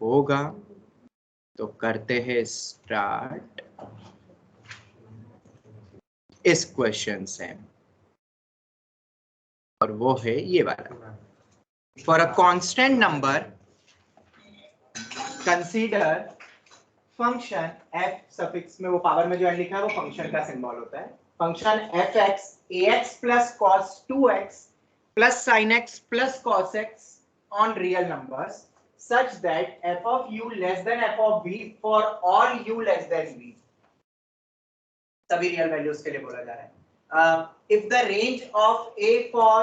होगा। तो करते हैं स्टार्ट इस क्वेश्चन से, और वो है ये वाला। For a constant number consider function f suffix में वो पावर में जो n लिखा है वो फंक्शन का सिंबल होता है। Function fx ax plus cos 2x plus sin x plus cos x on real numbers such that f of u less than f of v for all u less than v, सभी real values के लिए बोला जा रहा है। if the range of a for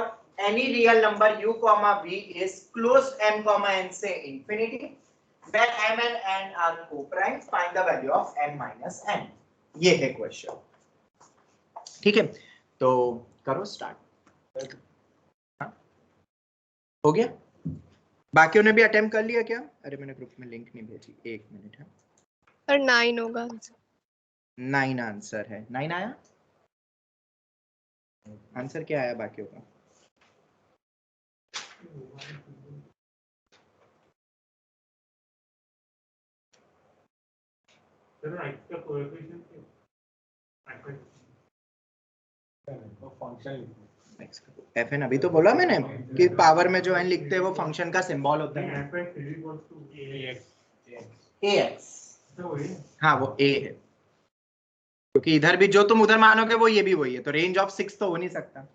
any real number u comma v is close m comma n से infinity, where m and n are co-prime, find the value of m minus n। ये है question. ठीक है, तो करो start. हो गया? बाकियों ने भी अटेम्प्ट कर लिया क्या? अरे मैंने ग्रुप में लिंक नहीं भेजी, 1 मिनट है। सर 9 होगा। 9 आंसर है। 9 आया? आंसर क्या आया बाकियों का? fn अभी तो बोला मैंने कि पावर में जो n लिखते हैं वो फंक्शन का सिंबल होता है। ax, हाँ वो a है, क्योंकि इधर भी जो तुम उधर मानोगे वो ये भी वही है, तो रेंज ऑफ 6 तो हो नहीं सकता।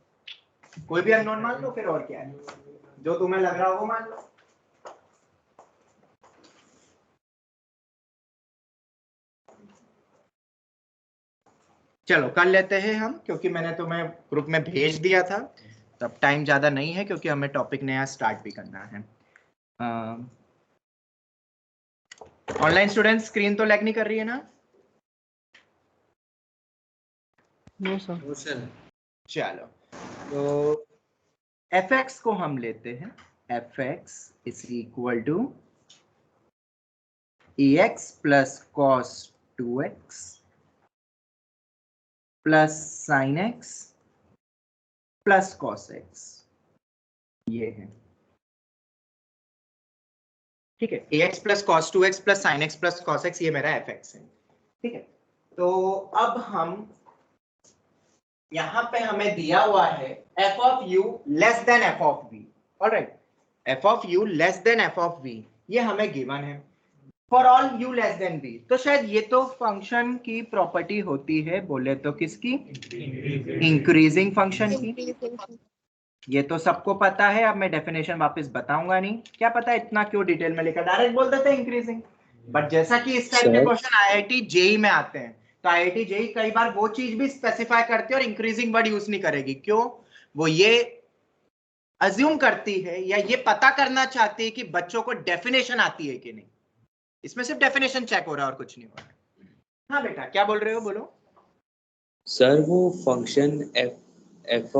कोई भी अननोन मान लो, फिर और क्या है, जो तुम्हें लग रहा हो वो मान लो। चलो कर लेते हैं हम, क्योंकि मैंने तुम्हें ग्रुप में भेज दिया था, तब टाइम ज्यादा नहीं है क्योंकि हमें टॉपिक नया स्टार्ट भी करना है। ऑनलाइन स्टूडेंट स्क्रीन तो लैग नहीं कर रही है ना? No sir. चलो, तो fx को हम लेते हैं, fx is equal to ax plus cos 2x plus sin x plus cos x, ये है। ठीक है, ax plus cos 2x plus sin x plus cos x, ये मेरा fx है। ठीक है, तो अब हम यहां पे हमें दिया हुआ है f of u less than f of v। Alright, f of u less than f of v ये हमें गिवन है for all u less than v। तो शायद ये तो फंक्शन की प्रॉपर्टी होती है, बोले तो किसकी? इंक्रीजिंग फंक्शन की। ये तो सबको पता है, अब मैं डेफिनेशन वापस बताऊंगा नहीं। क्या पता इतना क्यों डिटेल में लिखा, डायरेक्ट बोल देते हैं इंक्रीजिंग। बट जैसा कि इस टाइप के क्वेश्चन आईआईटी जेई में आते हैं, तो आईआईटी जेई कई बार वो चीज भी स्पेसिफाई करती है और इंक्रीजिंग वर्ड यूज नहीं करेगी। क्यों? वो ये अज्यूम करती है या ये पता करना चाहती है कि बच्चों को डेफिनेशन आती है कि नहीं। इसमें सिर्फ डेफिनेशन चेक हो रहा है और कुछ नहीं हो रहा है। हाँ बेटा, क्या बोल रहे हो? बोलो सर। वो function f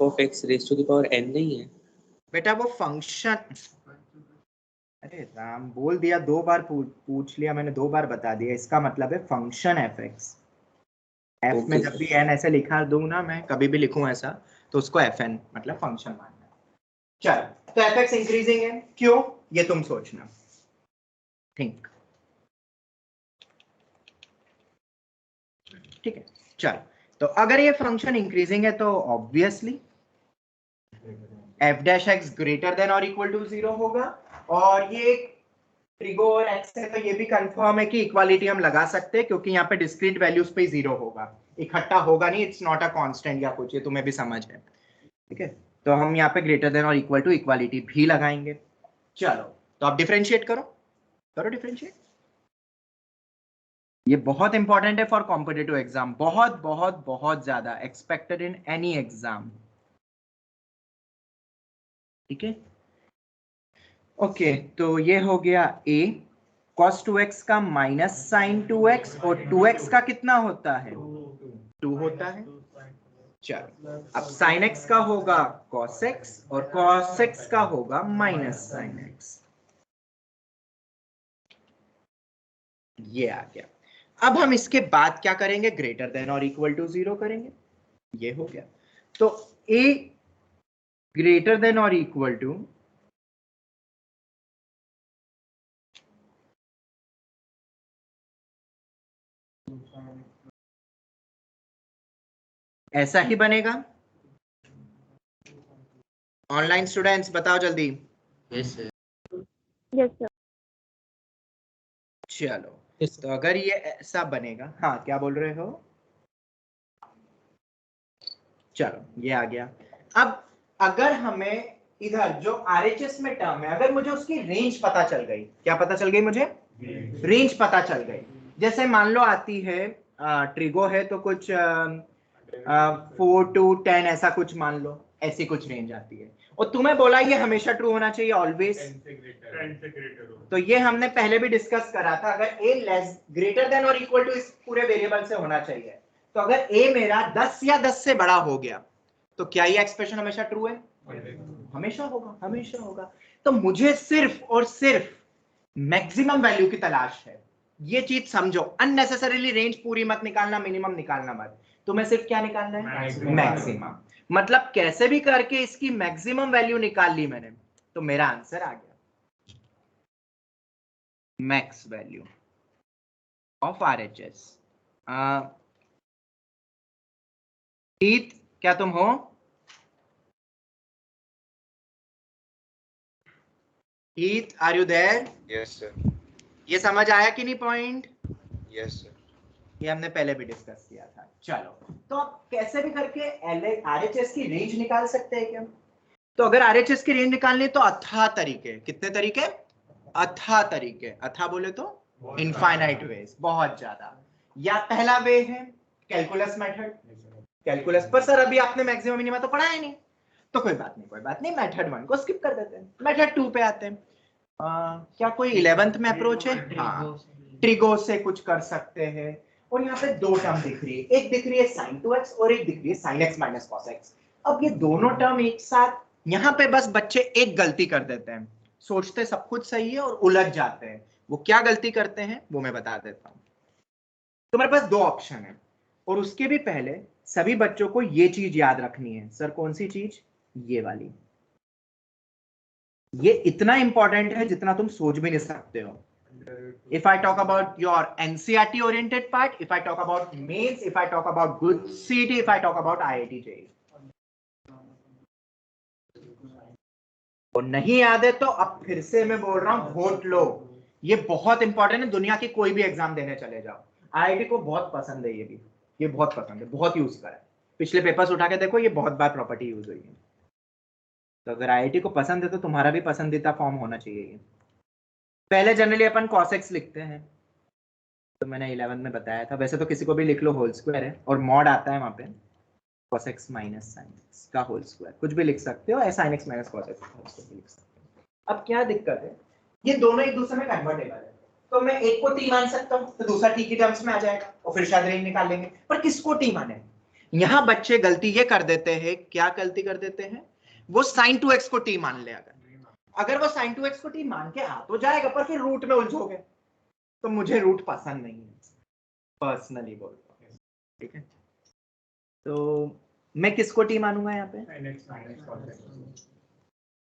of x raise to the power n नहीं है बेटा, वो फंक्शन, अरे राम, बोल दिया, 2 बार पूछ लिया मैंने, 2 बार बता दिया। इसका मतलब है फंक्शन एफ एक्स। एफ में जब भी एन ऐसे लिखा दूं ना, मैं कभी भी लिखूं ऐसा, तो उसको एफ एन मतलब फंक्शन मानना है। चल, तो एफ एक्स इंक्रीजिंग है, क्यों ये तुम सोचना। थिंक। ठीक है, चल, तो अगर ये फंक्शन इंक्रीजिंग है तो obviously F dash x greater than और इक्वल टू 0 होगा। और ये ट्रिगो और एक्स है, तो ये भी कंफर्म है कि इक्वालिटी हम लगा सकते हैं, क्योंकि यहाँ पे डिस्क्रीट वैल्यूज पे 0 होगा, इकट्ठा होगा नहीं। इट्स नॉट अ कांस्टेंट या कुछ, ये तुम्हें भी समझ है। ठीक है, तो हम यहाँ पे ग्रेटर देन और इक्वल टू इक्वालिटी भी लगाएंगे। चलो, तो आप डिफरेंशिएट करो, करो डिफरेंशिएट। ये बहुत इंपॉर्टेंट है फॉर कॉम्पिटिटिव एग्जाम, बहुत बहुत बहुत ज्यादा एक्सपेक्टेड इन एनी एग्जाम। ठीक है, ओके, तो ये हो गया a cos 2x का माइनस साइन 2x, और 2x का कितना होता है? 2 होता है। चलो, अब sin x का होगा cos x और cos x का होगा माइनस sin x। ये आ गया। अब हम इसके बाद क्या करेंगे? ग्रेटर देन और इक्वल टू 0 करेंगे। ये हो गया। तो a ग्रेटर देन और इक्वल टू ऐसा ही बनेगा। ऑनलाइन स्टूडेंट्स बताओ जल्दी। Yes sir. Yes sir. चलो तो अगर ये ऐसा बनेगा, हाँ क्या बोल रहे हो? चलो ये आ गया। अब अगर हमें इधर जो आरएचएस में टर्म है, अगर मुझे उसकी रेंज पता चल गई, क्या पता चल गई मुझे? रेंज पता चल गई। जैसे मान लो आती है ट्रिगो है तो कुछ 4 to 10 ऐसा कुछ मान लो, ऐसी कुछ रेंज आती है। और तुम्हें बोला ये हमेशा ट्रू होना चाहिए ऑलवेज, तो ये हमने पहले भी डिस्कस करा था। अगर a लेस ग्रेटर देन और इक्वल टू इस पूरे वेरिएबल से होना चाहिए, तो अगर a मेरा 10 या 10 से बड़ा हो गया तो क्या ये एक्सप्रेशन हमेशा ट्रू है? हमेशा होगा, हमेशा होगा। तो मुझे सिर्फ और सिर्फ मैक्सिमम वैल्यू की तलाश है, ये चीज समझो। अननेसेसरीली रेंज पूरी मत निकालना, मिनिमम निकालना मत, तुम्हें सिर्फ क्या निकालना है? मैक्सिमम। मतलब कैसे भी करके इसकी मैक्सिमम वैल्यू निकाल ली मैंने, तो मेरा आंसर आ गया मैक्स वैल्यू ऑफ आरएचएस। हीत क्या तुम हो? Heet are you there? Yes sir. ये समझ आया कि नहीं पॉइंट? Yes sir. ये हमने पहले भी डिस्कस किया था। चलो तो अब कैसे भी करके आरएचएस की रेंज निकाल सकते हैं क्या? तो अगर आरएचएस की रेंज निकालनी है तो अथाह तरीके, कितने तरीके? अथाह तरीके। अथाह बोले तो इनफाइनाइट वेज, बहुत ज्यादा। या पहला वे है कैलकुलस मेथड। कैलकुलस पर सर अभी आपने मैक्सिमम मिनिमम तो पढ़ा है नहीं, तो कोई बात नहीं, कोई बात नहीं, मेथड 1 को स्किप कर देते हैं, मेथड 2 पे आते हैं। क्या कोई 11th में अप्रोच है? हाँ, ट्रिगो से कुछ कर सकते हैं। और यहाँ पे दो टर्म दिख रही है, एक दिख रही है sin 2x और एक दिख रही है sin x minus cos x। अब ये दोनों टर्म एक साथ, यहाँ पे बस बच्चे एक गलती कर देते हैं, सोचते सब कुछ सही है और उलझ जाते हैं। वो क्या गलती करते हैं वो मैं बता देता हूँ। तुम्हारे पास दो ऑप्शन है, और उसके भी पहले सभी बच्चों को ये चीज याद रखनी है। सर कौन सी चीज? ये वाली। ये इतना इंपॉर्टेंट है जितना तुम सोच भी नहीं सकते हो। If I talk about your NCERT oriented part, if I talk about mains, if I talk about good CET, if I talk about IIT JEE, और नहीं याद है तो अब फिर से मैं बोल रहा हूं, वोट लो। ये बहुत इंपॉर्टेंट है, दुनिया की कोई भी एग्जाम देने चले जाओ। IIT को बहुत पसंद है ये बहुत पसंद है, बहुत यूज करा है। पिछले पेपर्स उठा के देखो, ये बहुत बार प्रॉपर्टी यूज हुई है। तो अगर IIT को पसंद है तो तुम्हारा भी पसंदीदा फॉर्म होना चाहिए ये। पहले जनरली अपन cos x लिखते हैं, तो मैंने 11 में बताया था। वैसे तो किसी को भी लिख लो, होल स्क्वायर है और मॉड आता है वहां पे, cos x minus sin x का होल स्क्वायर, कुछ भी लिख सकते हो, sin x minus cos x का होल स्क्वायर भी लिख सकते हो। अब क्या दिक्कत है, ये दोनों एक दूसरे में कन्वर्टेबल है, तो मैं एक को t मान सकता हूँ तो दूसरा t की टर्म्स में आ जाएगा और फिर शायद रेंज निकाल लेंगे। पर किसको t माने? यहाँ बच्चे गलती ये कर देते हैं, क्या गलती कर देते हैं, वो sin 2x को t मान ले। अगर वो sin 2x को t मान के आ तो जाएगा, पर फिर रूट में उलझोगे, तो मुझे रूट पसंद नहीं है, पर्सनली बोलता हूं। ठीक है, तो मैं किसको t मानूंगा यहाँ पे?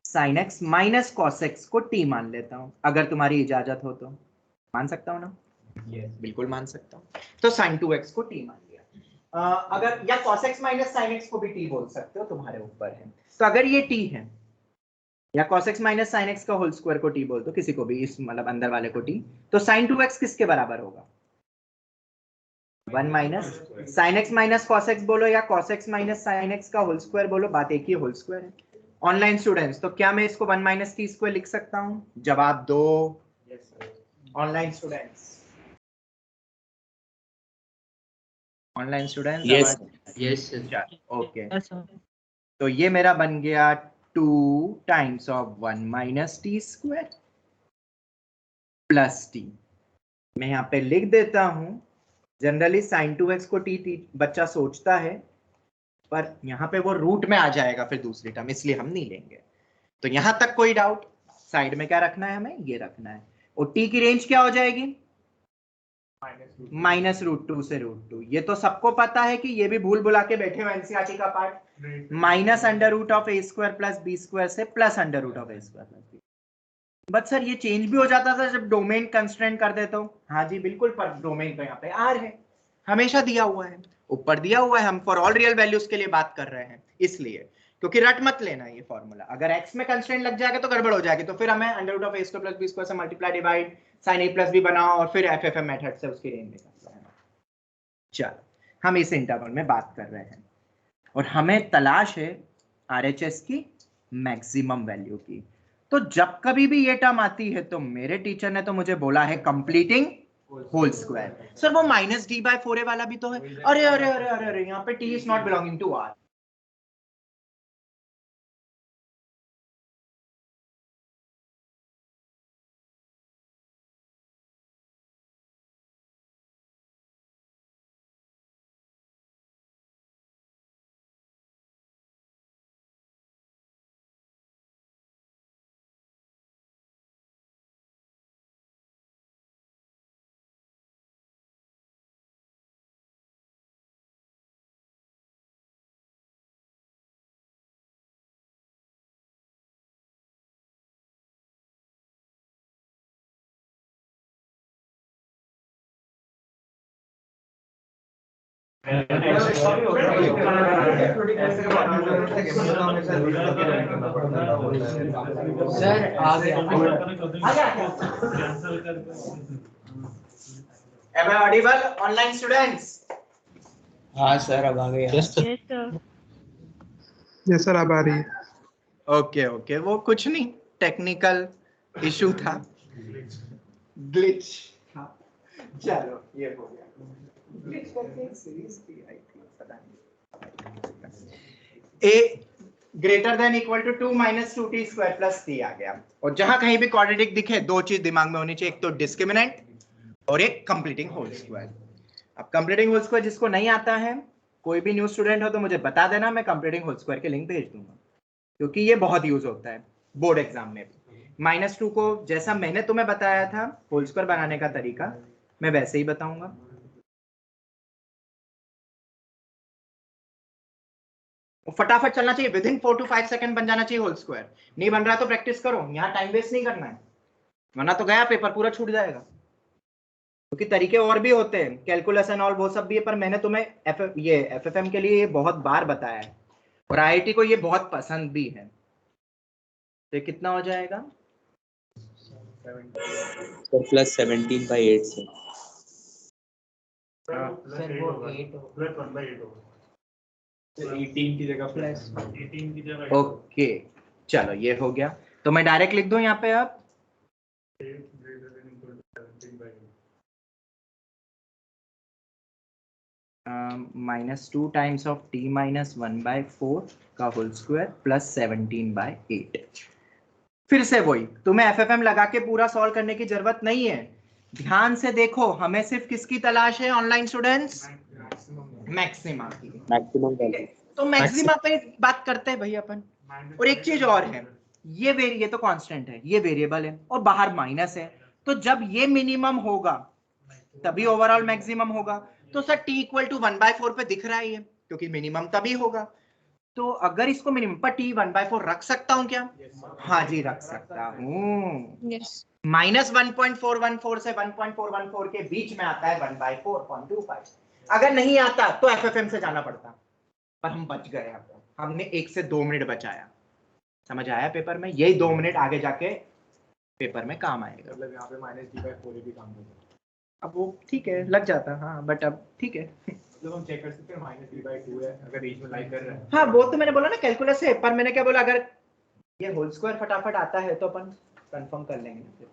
sin x minus cos x को t मान लेता हूं। अगर तुम्हारी इजाजत हो तो मान सकता हूं ना? बिल्कुल मान सकता हूं। तो sin 2x को t मान लिया। अगर या cos x minus sin x को भी t बोल सकते हो, तुम्हारे ऊपर है। तो अगर ये t है, या cos x minus sin x का होल स्क्वायर को t बोल दो, किसी को भी, इस मतलब अंदर वाले को t, तो sin 2x किसके बराबर होगा? 1 minus sin x minus cos x बोलो या cos x minus sin x का होल स्क्वायर बोलो, बात एक ही, होल स्क्वायर है। ऑनलाइन स्टूडेंट्स, तो क्या मैं इसको 1 माइनस टी स्क्वायर लिख सकता हूं? जवाब दो online students. Online students Yes. Yes sir. Okay, तो ये मेरा बन गया 2 times of 1 minus T square plus T. मैं यहाँ पे लिख देता हूं, जनरली sin 2x को t बच्चा सोचता है, पर यहाँ पे वो रूट में आ जाएगा फिर दूसरी टर्म, इसलिए हम नहीं लेंगे। तो यहाँ तक कोई डाउट? साइड में क्या रखना है हमें? ये रखना है। और t की रेंज क्या हो जाएगी? माइनस रूट 2 से रूट 2। ये तो सबको पता है कि ये भी भूल भुला के बैठे हो एनसीईआरटी का part, minus under root of A square plus B square से plus under root of A square plus B. But sir ये चेंज भी हो जाता था जब डोमेन कंस्ट्रेंट कर देते हो। हाँ जी बिल्कुल, पर डोमेन तो यहाँ पे आर है, हमेशा दिया हुआ है, ऊपर दिया हुआ है, हम फॉर ऑल रियल वैल्यूज के लिए बात कर रहे हैं इसलिए, क्योंकि रट मत लेना ये फॉर्मूला, अगर x में कंस्ट्रेंट लग जाएगा तो गड़बड़ हो जाएगी, तो फिर हमें under root of a square plus b square से multiply divide sin a plus b बनाओ और फिर FFM मेथड से उसकी रेंज निकालना है। चलो हम इस इंटरवल में बात कर रहे हैं और हमें तलाश है RHS की मैक्सिमम वैल्यू की। तो जब कभी भी ये टर्म आती है तो मेरे टीचर ने तो मुझे बोला है कंप्लीटिंग होल स्क्वायर। सर वो -d/4a वाला भी तो है। अरे अरे अरे अरे अरे यहाँ पे t is not belonging to r। Sir आ गया। Am I audible, online students? हाँ सर अब आ गया। Yes, sir. यस सर अब आ रही है। ओके ओके, वो कुछ नहीं, टेक्निकल इशू था, ग्लिच था। चलो ये हो गया। ग्लिच करके एक सीरीज भी आई थी, पता नहीं। a greater than equal to 2 - 2t square plus t आ गया। और जहां कहीं भी क्वाड्रेटिक दिखे दो चीज दिमाग में होनी चाहिए, एक तो डिस्क्रिमिनेंट और एक कंप्लीटिंग होल स्क्वायर। अब कंप्लीटिंग होल स्क्वायर जिसको नहीं आता है, कोई भी न्यू स्टूडेंट हो तो मुझे बता देना, मैं कंप्लीटिंग होल स्क्वायर के लिंक भेज दूंगा, क्योंकि ये बहुत यूज होता है बोर्ड एग्जाम में भी। -2 को जैसा मैंने तुम्हें बताया था होल स्क्वायर बनाने का तरीका, मैं वैसे ही बताऊंगा। फटाफट चलना चाहिए, विद इन 4 to 5 सेकंड बन जाना चाहिए होल स्क्वायर। नहीं बन रहा तो प्रैक्टिस करो, यहाँ टाइम वेस्ट नहीं करना है, वरना तो गया पेपर पूरा छूट जाएगा। क्योंकि तरीके और भी होते हैं, कैलकुलस एंड ऑल वो सब भी है, पर मैंने तुम्हें ये FFM के लिए बहुत बार बताया है और IIT को ये बहुत पसंद भी है। तो कितना हो जाएगा? सर प्लस 17/8 से सर वो 8 प्लस 1/8 होगा। 18 की जगह प्लस 18 की जगह ओके चलो ये हो गया, तो मैं डायरेक्ट लिख दूं यहाँ पे अब -2 टाइम्स ऑफ t - 1/4 का होल स्क्वायर प्लस 17/8। फिर से वही, तुम्हें FFM लगा के पूरा सॉल्व करने की जरूरत नहीं है। ध्यान से देखो, हमें सिर्फ किसकी तलाश है ऑनलाइन स्टूडेंट्स? मैक्सिमा की। Maximum value. तो मैक्सिमा पे बात करते हैं भाई अपन। और एक चीज और है, ये तो कांस्टेंट है, ये वेरिएबल है और बाहर माइनस है, तो जब ये मिनिमम होगा तभी ओवरऑल मैक्सिमम होगा। तो सर t = 1/4 पे दिख रहा है ये, क्योंकि मिनिमम तभी होगा। तो अगर इसको मिनिमम पर t 1/4 रख सकता हूं क्या? हाँ जी रख सकता हूँ। Yes. -1.414 से 1.414 के बीच में आता है 1/4.25। अगर नहीं आता तो FFM से जाना पड़ता, पर हम बच गए। अब हमने 1 से 2 मिनट बचाया, समझ आया पेपर में? यही 2 मिनट आगे जाके पेपर में काम आएगा। मतलब यहाँ पे -d/4 भी काम करता है। अब वो ठीक है लग जाता, हाँ बट अब ठीक है। मतलब हम चेक कर सकते हैं -d/2 है अगर बीच में लाइक कर रहा है। हाँ वो तो मैंने बोला ना कैलकुलस है, पर मैंने क्या बोला, अगर ये होल स्क्वायर फटाफट आता है तो अपन कंफर्म कर लेंगे ना।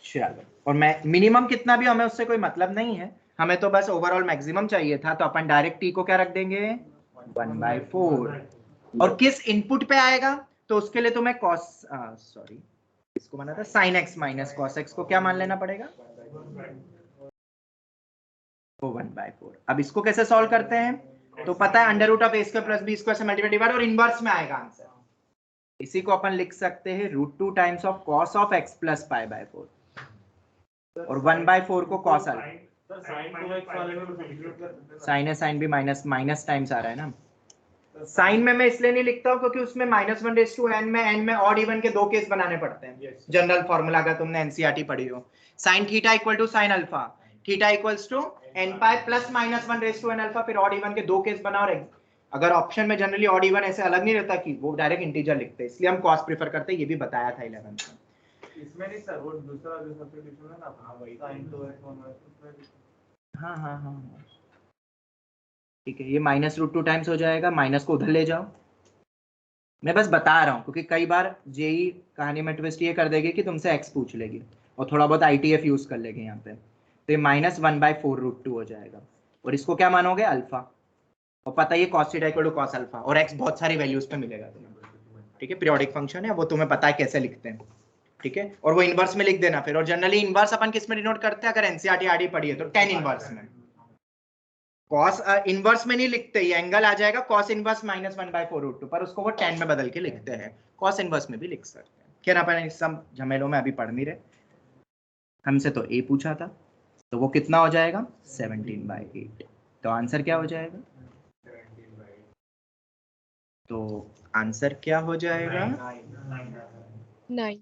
चलो, और मैं मिनिमम कितना भी हमें उससे कोई मतलब नहीं है, हमें तो बस ओवरऑल मैक्सिमम चाहिए था, तो अपन डायरेक्ट t को क्या रख देंगे? 1/4। और किस इनपुट पे आएगा? तो उसके लिए तो मैं इसको माना था sin x - cos x को क्या मान लेना पड़ेगा? वो 1/4। अब इसको कैसे सॉल्व करते हैं? तो पता है under root of a square plus b square से मल्टीप्लाई डिवाइड और इनवर्स में आएगा आंसर। इसी को अपन लिख सकते हैं √2 times of cos of x plus π/4 और 1/4 को cos आ साइन है, साइन भी माइनस टाइम्स आ रहा है ना। साइन में मैं इसलिए नहीं लिखता हूँ क्योंकि उसमें -1/n में n में ऑड इवन के 2 केस बनाने पड़ते हैं। जनरल फॉर्मूला अगर तुमने NCERT पढ़ी हो, sin theta = sin alpha, theta equals to n pi plus minus 1 raise to n alpha. फिर ऑड इवन के दो केस बनाओ। अगर ऑप्शन में जनरली ऑड इवन ऐसे अलग नहीं रहता कि वो डायरेक्ट इंटीजर लिखते हैं, इसलिए हम कॉस प्रेफर करते हैं। ये भी बताया था 11th में। इसमें नहीं सर, वो दूसरा जो सब्स्टिट्यूशन है ना, हां वही sin 2x 1 हाँ हाँ हाँ ठीक है, ये -√2 टाइम्स हो जाएगा, माइनस को उधर ले जाओ। मैं बस बता रहा हूँ क्योंकि कई बार जेई कहानी में ट्विस्ट ये कर देगी कि तुमसे एक्स पूछ लेगी और थोड़ा बहुत ITF यूज कर लेगी यहाँ पे। तो ये -1/4√2 हो जाएगा और इसको क्या मानोगे अल्फा, और पता है cos theta equal to cos alpha, और x बहुत सारी वैल्यूज पे मिलेगा तुम्हें। ठीक है, पीरियोडिक फंक्शन है वो, तुम्हें पता है कैसे लिखते हैं। ठीक है, और वो इनवर्स में लिख देना फिर। और जनरली इनवर्स अपन किस में डिनोट करते हैं, अगर NCERT आरडी पढ़ी है तो tan इनवर्स में। cos इनवर्स में नहीं लिखते, ये एंगल आ जाएगा cos इनवर्स -1/4√2, पर उसको वो tan में बदल के लिखते हैं। cos इनवर्स में भी लिख सकते हैं। खैर अपन इस सब झमेलों में अभी पढ़ नहीं रहे। हमसे तो a पूछा था, तो वो कितना हो जाएगा 17/8। तो आंसर क्या हो जाएगा, तो आंसर क्या हो जाएगा, 9।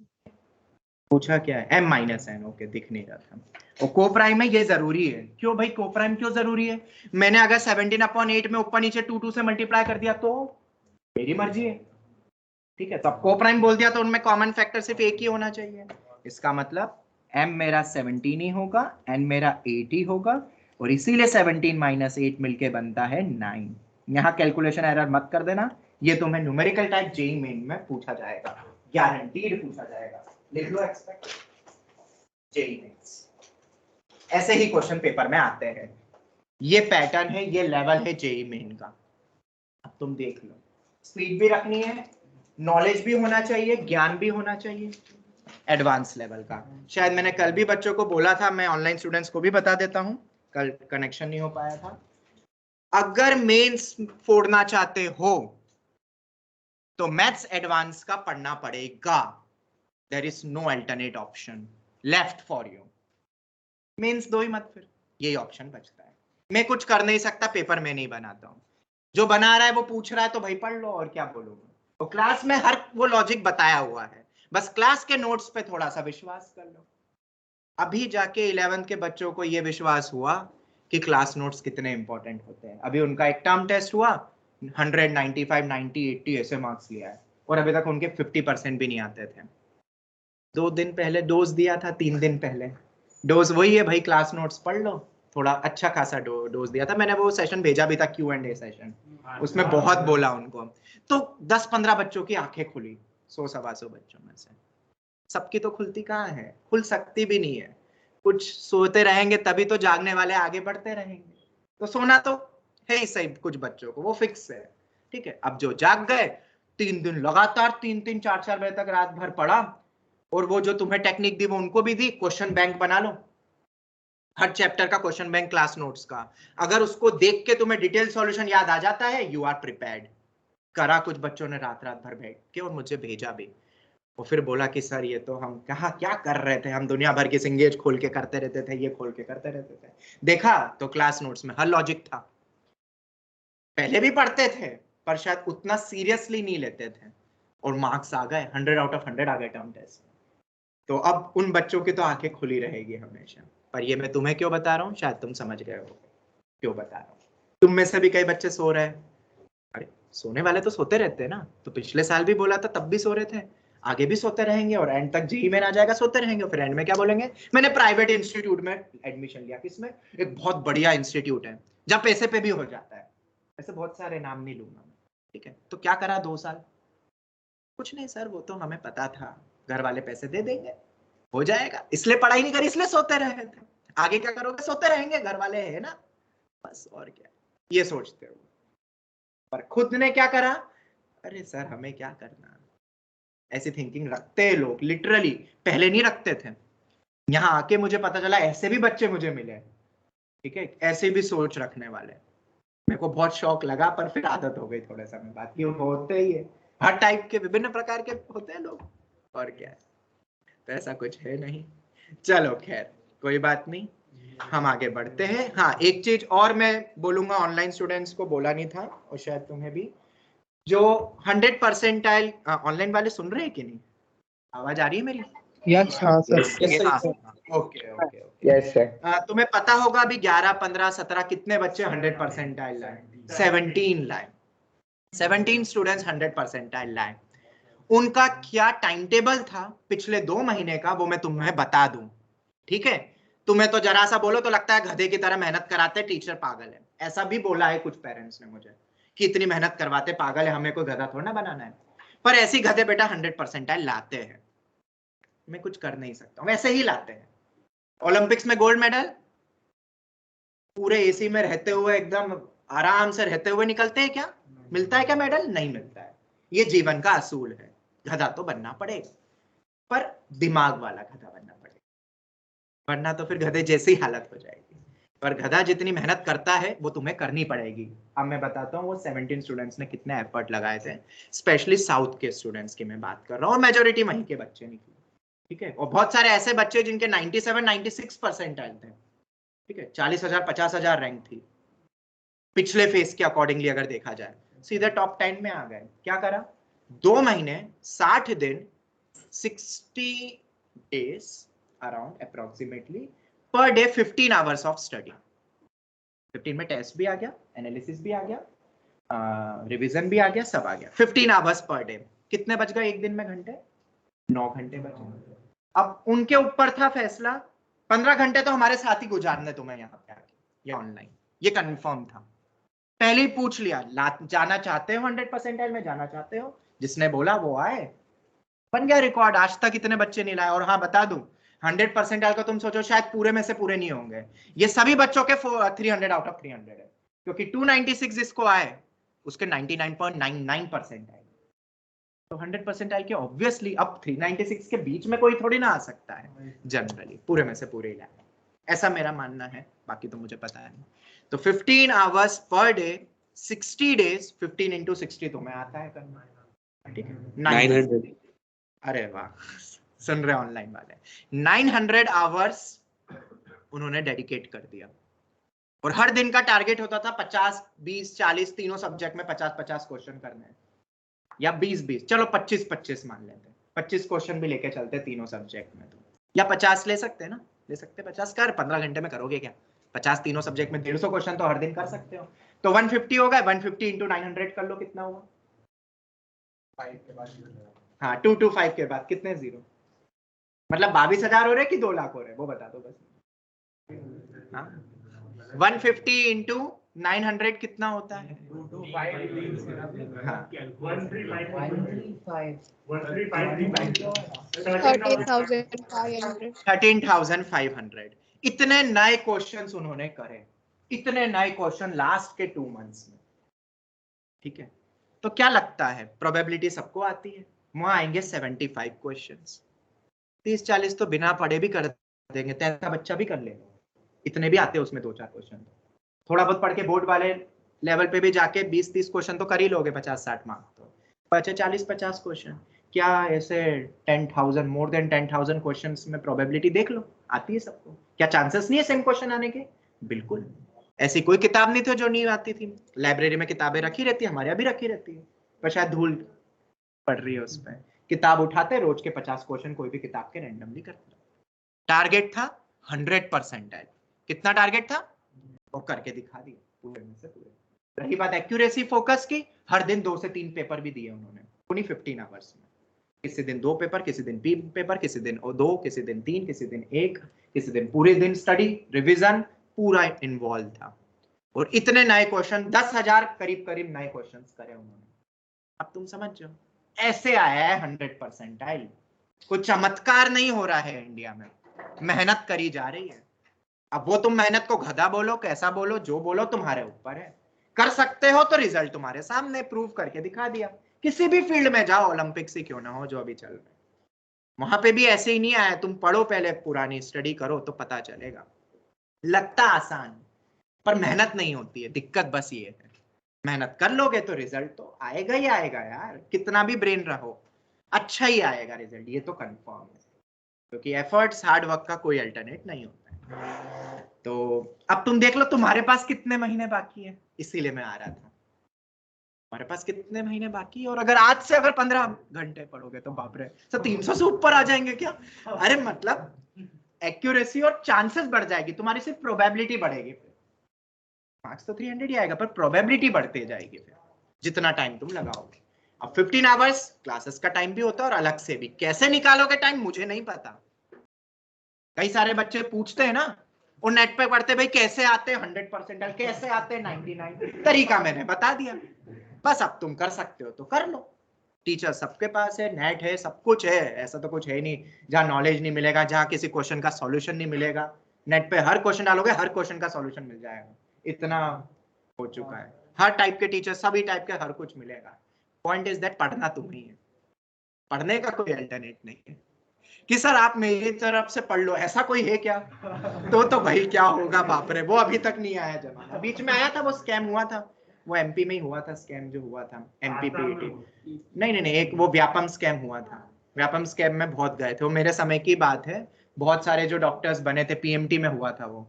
पूछा क्या है, m-n। ओके, दिख नहीं रहा था। और को प्राइम में ये जरूरी है। क्यों भाई को प्राइम क्यों जरूरी है, मैंने अगर 17/8 में ऊपर नीचे 2 से मल्टीप्लाई कर दिया तो मेरी मर्जी है। ठीक है, तो अब को प्राइम बोल दिया तो उनमें कॉमन फैक्टर सिर्फ एक ही होना चाहिए। इसका मतलब m मेरा 17 ही होगा, n मेरा 8 ही होगा, और इसीलिए 17 - 8 मिलके बनता है 9। यहाँ कैलकुलेशन एरर मत कर देना, ये तुम्हें न्यूमेरिकल टाइप जेईई मेन में पूछा जाएगा, गारंटीड पूछा जाएगा। लिख लो एक्सपेक्ट जेईई मेंस, ऐसे ही क्वेश्चन पेपर में आते हैं। ये पैटर्न है, ये लेवल है जेईई मेन का। अब तुम देख लो, स्पीड भी रखनी है, नॉलेज भी होना चाहिए, ज्ञान भी होना चाहिए एडवांस लेवल का। शायद मैंने कल भी बच्चों को बोला था, मैं ऑनलाइन स्टूडेंट्स को भी बता देता हूं, कल कनेक्शन नहीं हो पाया था। अगर मेंस फोड़ना चाहते हो तो मैथ्स एडवांस का पढ़ना पड़ेगा। There is no alternate option left for you. Mains दो ही मत, फिर यही ऑप्शन बचता है। मैं कुछ कर नहीं सकता, पेपर में नहीं बनाता हूं, जो बना रहा है वो पूछ रहा है तो भाई पढ़ लो, और क्या बोलूंगा। तो क्लास में हर वो लॉजिक बताया हुआ है, बस क्लास के नोट्स पे थोड़ा सा विश्वास कर लो। अभी जाके 11th के बच्चों को ये विश्वास हुआ कि क्लास नोट्स कितने इंपॉर्टेंट होते हैं। अभी उनका एक टर्म टेस्ट हुआ, 100, 95, 90, 80 ऐसे मार्क्स लिया है, और अभी तक उनके 50% भी नहीं आते थे। 2 दिन पहले डोज दिया था, 3 दिन पहले डोज वही है भाई, क्लास नोट्स पढ़ लो। थोड़ा अच्छा खासा डोज दिया था मैंने, वो सेशन भेजा भी था Q&A सेशन, उसमें बहुत बोला उनको। तो 10-15 बच्चों की आंखें खुली, 100-125 बच्चों में से। सबकी तो खुलती कहाँ है, खुल सकती भी नहीं है। कुछ सोते रहेंगे तभी तो जागने वाले आगे बढ़ते रहेंगे। तो सोना तो है ही सही कुछ बच्चों को, वो फिक्स है। ठीक है, अब जो जाग गए 3 दिन लगातार 3-3, 4-4 बजे तक रात भर पढ़ा, और वो जो तुम्हें टेक्निक दी वो उनको भी दी। क्वेश्चन बैंक बना लो, हर चैप्टर का क्वेश्चन बैंक क्लास नोट्स का। अगर उसको देख के तुम्हें डिटेल सॉल्यूशन याद आ जाता है, यू आर प्रिपेयर्ड। करा कुछ बच्चों ने रात भर बैठ के, और मुझे भेजा भी। और फिर बोला कि सर ये तो हम कहा क्या कर रहे थे, हम दुनिया भर की सिंगेज खोल के करते रहते थे, ये खोल के करते रहते थे। देखा तो क्लास नोट्स में हर लॉजिक था। पहले भी पढ़ते थे पर शायद उतना सीरियसली नहीं लेते थे, और मार्क्स आ गए 100 आउट ऑफ 100 आ गए टर्म टेस्ट में। तो अब उन बच्चों की तो आंखें खुली रहेगी हमेशा। पर ये मैं तुम्हें क्यों बता रहा हूँ, शायद तुम समझ गए हो क्यों बता रहा हूँ। तुम में से भी कई बच्चे सो रहे हैं, अरे सोने वाले तो सोते रहते हैं ना। तो पिछले साल भी बोला था, तब भी सो रहे थे, आगे भी सोते रहेंगे, और एंड तक जेईई में आ जाएगा सोते रहेंगे। फिर एंड में क्या बोलेंगे, मैंने प्राइवेट इंस्टीट्यूट में एडमिशन लिया। किसमें, एक बहुत बढ़िया इंस्टीट्यूट है जहाँ पैसे पे भी हो जाता है। ऐसे बहुत सारे नाम नहीं लूंगा मैं। ठीक है, तो क्या करा 2 साल, कुछ नहीं सर, वो तो हमें पता था घर वाले पैसे दे देंगे, हो जाएगा, इसलिए पढ़ाई नहीं करी, इसलिए सोते रहे थे। आगे क्या करोगे, सोते रहेंगे, घर वाले है ना, बस और क्या, ये सोचते हो। पर खुद ने क्या करा, अरे सर हमें क्या करना, ऐसी थिंकिंग रखते हैं लोग, लिटरली पहले नहीं रखते थे। यहाँ आके मुझे पता चला ऐसे भी बच्चे मुझे मिले। ठीक है, ऐसे भी सोच रखने वाले, मेरे को बहुत शौक लगा, पर फिर आदत हो गई थोड़े समय बाद, कि होते ही है, हर टाइप के विभिन्न प्रकार के होते हैं लोग, और क्या है। तो ऐसा कुछ है नहीं। चलो खैर कोई बात नहीं, हम आगे बढ़ते हैं। हाँ, एक चीज और मैं बोलूंगा, ऑनलाइन स्टूडेंट्स को बोला नहीं था, और शायद तुम्हें भी, जो 100 परसेंटाइल, ऑनलाइन वाले सुन रहे हैं कि नहीं, आवाज आ रही है मेरी? यस हाँ सर। हाँ, okay okay okay. Yes sir. तुम्हें पता होगा अभी 11, 15, 17 कितने बच्चे 100% लाए? 17 लाए। 17 स्टूडेंट्स 100% लाए। उनका क्या टाइम टेबल था पिछले 2 महीने का, वो मैं तुम्हें बता दूं, ठीक है? तुम्हें तो जरा सा बोलो तो लगता है गधे की तरह मेहनत कराते, टीचर पागल है। ऐसा भी बोला है कुछ पेरेंट्स ने मुझे कि इतनी मेहनत करवाते, पागल है, हमें कोई गधा थोड़ा ना बनाना है। पर ऐसी गधे बेटा 100% लाते हैं, मैं कुछ कर नहीं सकता हूं, वैसे ही लाते हैं। ओलंपिक्स में गोल्ड मेडल पूरे एसी में रहते हुए, एकदम आराम से रहते हुए निकलते हैं क्या? मिलता है क्या मेडल? नहीं मिलता है। ये जीवन का असूल है। गधा तो बनना पड़ेगा, पर दिमाग वाला गधा बनना पड़ेगा, वरना तो फिर गधे जैसी हालत हो जाएगी। पर गधा जितनी मेहनत करता है वो तुम्हें करनी पड़ेगी। अब मैं बताता हूँ वो 17 स्टूडेंट्स ने कितने एफर्ट लगाए थे, स्पेशली साउथ के स्टूडेंट्स की मैं बात कर रहा हूँ, और मेजोरिटी वहीं के बच्चे निकले, ठीक है? और बहुत सारे ऐसे बच्चे जिनके 97, 96 परसेंटाइल थे, ठीक है? 40,000, 50,000 रैंक थी पिछले फेस के अकॉर्डिंगली अगर देखा जाए, सीधे टॉप 10 में आ गए। क्या करा? 2 महीने 60 दिन 60 days around approximately per day 15 hours of study. 15 में टेस्ट भी आ गया, एनालिसिस भी आ गया, रिवीजन भी आ गया, सब आ गया। 15 आवर्स पर डे। कितने बच गए एक दिन में घंटे? 9 घंटे बचे। अब उनके ऊपर था फैसला, 15 घंटे तो हमारे साथ ही गुजारने तुम्हें यहाँ पे आके या ऑनलाइन, ये कंफर्म था। पहले ही पूछ लिया, जाना चाहते हो 100% में जाना चाहते हो? जिसने बोला वो आए, बन गया रिकॉर्ड। आज तक इतने बच्चे नहीं लाए। और हाँ बता दूं, 100% का तुम सोचो शायद पूरे में से पूरे नहीं होंगे, ये सभी बच्चों के 300 आउट ऑफ 300 है, क्योंकि 296 जिसको आए उसके 99.99% आए। तो 100% आए कि ऑब्वियसली अब 396 के बीच में कोई थोड़ी ना आ सकता है, जनरली पूरे में से पूरे ही लाए, ऐसा मेरा मानना है, बाकी तो मुझे पता है नहीं। तो 15 hours per day 60 days, 15 into 60 तुम्हें आता है करना, ठीक है? 900। अरे वाह, सुन रहे ऑनलाइन वाले, 900 आवर्स उन्होंने डेडिकेट कर दिया। और हर दिन का टारगेट होता था 50, 20, 40 तीनों सब्जेक्ट में 50-50 क्वेश्चन करने हैं, या 20-20, चलो 25-25 मान लेते हैं, 25 क्वेश्चन भी लेके चलते तीनों सब्जेक्ट में, तो या 50 ले सकते हैं ना, ले सकते 50 कर, 15 घंटे में करोगे क्या? 50 तीनों सब्जेक्ट में 150 क्वेश्चन तो हर दिन कर सकते हो। तो 150 होगा, 150 into 900 कर लो, कितना हुआ? 5 के बाद हाँ, 225 के बाद कितने जीरो? मतलब 22,000 हो रहे कि 2 लाख हो रहे, वो बता दो बस। हाँ, 150 into 900 कितना होता है? 225 हाँ, 13,500. 13,500। इतने नए क्वेश्चंस उन्होंने करे, इतने नए क्वेश्चन लास्ट के 2 मंथ्स में, ठीक है? तो क्या लगता है, प्रोबेबिलिटी सबको आती है, वहां आएंगे 75 क्वेश्चंस। 30-40 तो बिना पढ़े भी कर देंगे, तैसा बच्चा भी कर लेगा, इतने भी आते हैं उसमें 2-4 क्वेश्चन। थोड़ा बहुत पढ़ के बोर्ड वाले लेवल पे भी जाके 20-30 क्वेश्चन तो कर ही लोगे, 50-60 मार्क्स तो बचे 40-50 क्वेश्चन। क्या ऐसे 10,000, मोर देन 10,000 क्वेश्चंस में प्रोबेबिलिटी देख लो, आती है सबको। क्या चांसेस नहीं है सेम क्वेश्चन आने के? बिल्कुल। ऐसी कोई किताब नहीं थी जो नहीं आती थी, लाइब्रेरी में किताबें रखी रहती है, हमारे यहाँ भी रखी रहती है, पर शायद धूल पड़ रही है उस पर। किताब उठाते रोज के 50 क्वेश्चन कोई भी किताब के रैंडमली करते। टारगेट था 100%। कितना टारगेट था वो करके दिखा दिया पूरे में से पूरे। रही बात एक्यूरेसी फोकस की, हर दिन 2 से 3 पेपर भी दिए उन्होंने उन्हीं 15 आवर्स में। किसी दिन 2 पेपर, किसी दिन 3 पेपर, किसी दिन 2, किसी दिन 3, किसी दिन 1, किसी दिन पूरे दिन स्टडी रिवीजन पूरा इन्वॉल्व था। और इतने नए क्वेश्चन 10,000 करीब करीब नए क्वेश्चंस करे उन्होंने। अब तुम समझ जाओ, ऐसे आया है 100%। कोई चमत्कार नहीं हो रहा है इंडिया में, मेहनत करी जा रही है। अब वो तुम मेहनत को गधा बोलो, कैसा बोलो, जो बोलो तुम्हारे ऊपर है। कर सकते हो तो रिजल्ट तुम्हारे सामने, प्रूव करके दिखा दिया। किसी भी फील्ड में जाओ, ओलंपिक्स ही क्यों ना हो जो अभी चल रहे, वहां पे भी ऐसे ही नहीं आया। तुम पढ़ो पहले, पुरानी स्टडी करो तो पता चलेगा। लगता आसान, पर मेहनत नहीं होती है, दिक्कत बस ये है। मेहनत कर लोगे तो रिजल्ट तो आएगा ही आएगा यार, कितना भी ब्रेन रहो अच्छा ही आएगा रिजल्ट, ये तो कंफर्म है, क्योंकि एफर्ट्स हार्ड वर्क का कोई अल्टरनेट नहीं होता है। तो अब तुम देख लो तुम्हारे पास कितने महीने बाकी है, इसीलिए मैं आ रहा था। हमारे पास कितने महीने बाकी है, और अगर आज से अगर 15 घंटे पढ़ोगे तो बाप रे, तो 300 से ऊपर आ जाएंगे क्या? अरे मतलब एक्यूरेसी और चांसेस बढ़ जाएगी, तुम्हारी सिर्फ प्रोबेबिलिटी बढ़ेगी। फिर मार्क्स तो 300 ही आएगा, पर प्रोबेबिलिटी बढ़ती जाएगी फिर जितना टाइम तुम लगाओगे। अब 15 आवर्स क्लासेस का टाइम भी होता है और अलग से भी, कैसे निकालोगे टाइम मुझे नहीं पता। कई सारे बच्चे पूछते हैं ना, और नेट पे पढ़ते भाई कैसे आते हैं 100%, कैसे आते हैं 99, तरीका मैंने बता दिया। बस अब तुम कर सकते हो तो कर लो, टीचर सबके पास है, नेट है, सब कुछ है, ऐसा तो कुछ है नहीं जहाँ नॉलेज नहीं मिलेगा, जहाँ किसी क्वेश्चन का सॉल्यूशन नहीं मिलेगा। नेट पे हर क्वेश्चन डालोगे, हर क्वेश्चन का सॉल्यूशन मिल जाएगा, इतना हो चुका है। हर टाइप के टीचर, सभी टाइप के हर कुछ मिलेगा। पॉइंट इज दैट पढ़ना तुम ही है, पढ़ने का कोई अल्टरनेट नहीं है कि सर आप मेरी तरफ से पढ़ लो, ऐसा कोई है क्या? तो भाई क्या होगा, बाप रे, वो अभी तक नहीं आया जमाना। बीच में आया था, वो स्कैम हुआ था, वो एमपी में ही हुआ था स्कैम, जो हुआ था एमपी पीईटी। नहीं, एक वो व्यापम स्कैम हुआ था। व्यापम स्कैम में बहुत गए थे, वो मेरे समय की बात है। बहुत सारे जो डॉक्टर्स बने थे, पीएमटी में हुआ था वो।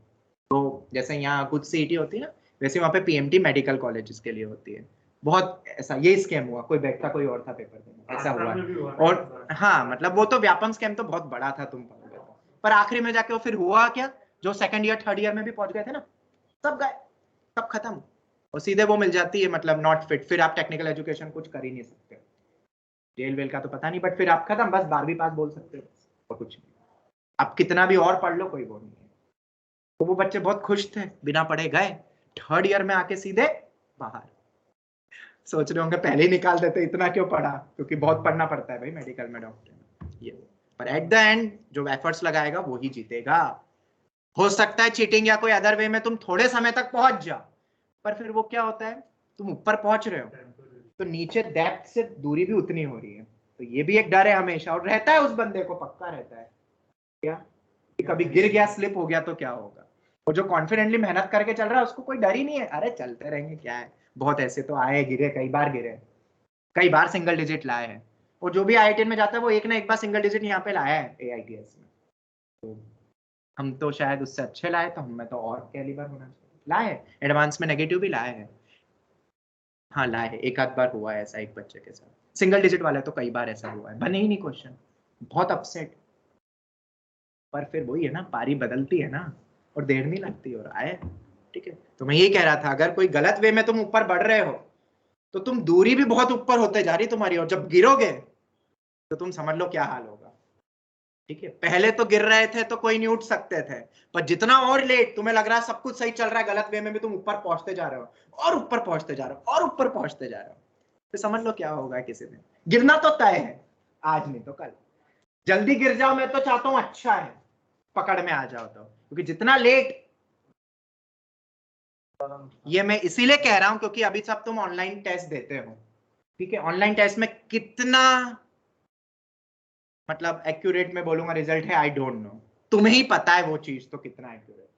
तो जैसे यहाँ कुछ सीईटी होती है ना, वैसे वहाँ पे पीएमटी मेडिकल कॉलेजेस के लिए होती है। बहुत ऐसा ये स्कैम हुआ, कोई बैठता कोई और था पेपर देने, ऐसा हुआ। और हाँ, मतलब वो तो व्यापम स्कैम तो बहुत बड़ा था, तुम पढ़ोगे तो। पर आखिरी में जाके वो फिर हुआ क्या, जो सेकंड ईयर थर्ड ईयर में भी पहुंच गए थे ना, सब गए, सब खत्म, और सीधे वो मिल जाती है, मतलब नॉट फिट। फिर आप टेक्निकल एजुकेशन कुछ कर ही नहीं सकते, जेल वेल का तो पता नहीं, बट फिर आप खत्म, बस 12वीं पास बोल सकते हो और कुछ नहीं। आप कितना भी और पढ़ लो, कोई वो नहीं है। तो वो बच्चे बहुत खुश थे, बिना पढ़े गए, थर्ड ईयर में आके सीधे बाहर। सोच रहे होंगे पहले ही निकाल देते, इतना क्यों पढ़ा, क्योंकि बहुत पढ़ना पड़ता है भाई मेडिकल में, डॉक्टर ये। पर एट द एंड जो एफर्ट्स लगाएगा वो ही जीतेगा। हो सकता है चीटिंग या कोई अदर वे में तुम थोड़े समय तक पहुंच जाओ, पर फिर वो क्या होता है, तुम ऊपर पहुंच रहे हो तो नीचे डेप्थ से दूरी भी उतनी हो रही है। तो ये भी एक डर है हमेशा, और रहता है उस बंदे को, पक्का रहता है क्या कि कभी गिर गया, स्लिप हो गया तो क्या होगा। और जो कॉन्फिडेंटली मेहनत करके चल रहा है उसको कोई डर ही नहीं है, अरे चलते रहेंगे क्या है। बहुत ऐसे तो आए गिरे, कई बार गिरे, कई बार सिंगल डिजिट लाए हैं। और जो भी आईआईटी में जाता है वो एक ना एक बार सिंगल डिजिट यहाँ पे लाया है एआईटीएस में। तो हम तो शायद उससे अच्छे लाए, तो हमें तो और कैलिबर होना चाहिए। लाए एडवांस में नेगेटिव भी लाए हैं, हाँ लाए है, एक आध बार हुआ है ऐसा एक बच्चे के साथ। सिंगल डिजिट वाले तो कई बार ऐसा हुआ है, बने ही नहीं क्वेश्चन, बहुत अपसेट। पर फिर वही है ना, पारी बदलती है ना, और देर नहीं लगती, और आए। ठीक है, तो मैं यही कह रहा था, अगर कोई गलत वे में तुम ऊपर बढ़ रहे हो तो तुम दूरी भी बहुत ऊपर होते जा रही तुम्हारी, और जब गिरोगे तो तुम समझ लो क्या हाल होगा। ठीक है, पहले तो गिर रहे थे तो कोई नहीं उठ सकते थे, पर जितना और लेट तुम्हें लग रहा है सब कुछ सही चल रहा है, गलत वे में भी तुम ऊपर पहुंचते जा रहे हो, और ऊपर पहुंचते जा रहे हो, और ऊपर पहुंचते जा रहे हो, तो समझ लो क्या होगा किसी दिन। गिरना तो तय है, आज नहीं तो कल। जल्दी गिर जाओ, मैं तो चाहता हूं अच्छा है, पकड़ में आ जाओ तो, क्योंकि जितना लेट, ये मैं इसीलिए कह रहा हूं क्योंकि अभी सब तुम ऑनलाइन टेस्ट देते हो। ठीक है, ऑनलाइन टेस्ट में कितना मतलब एक्यूरेट में बोलूंगा रिजल्ट है, आई डोंट नो, तुम्हें ही पता है वो चीज तो कितना एक्यूरेट।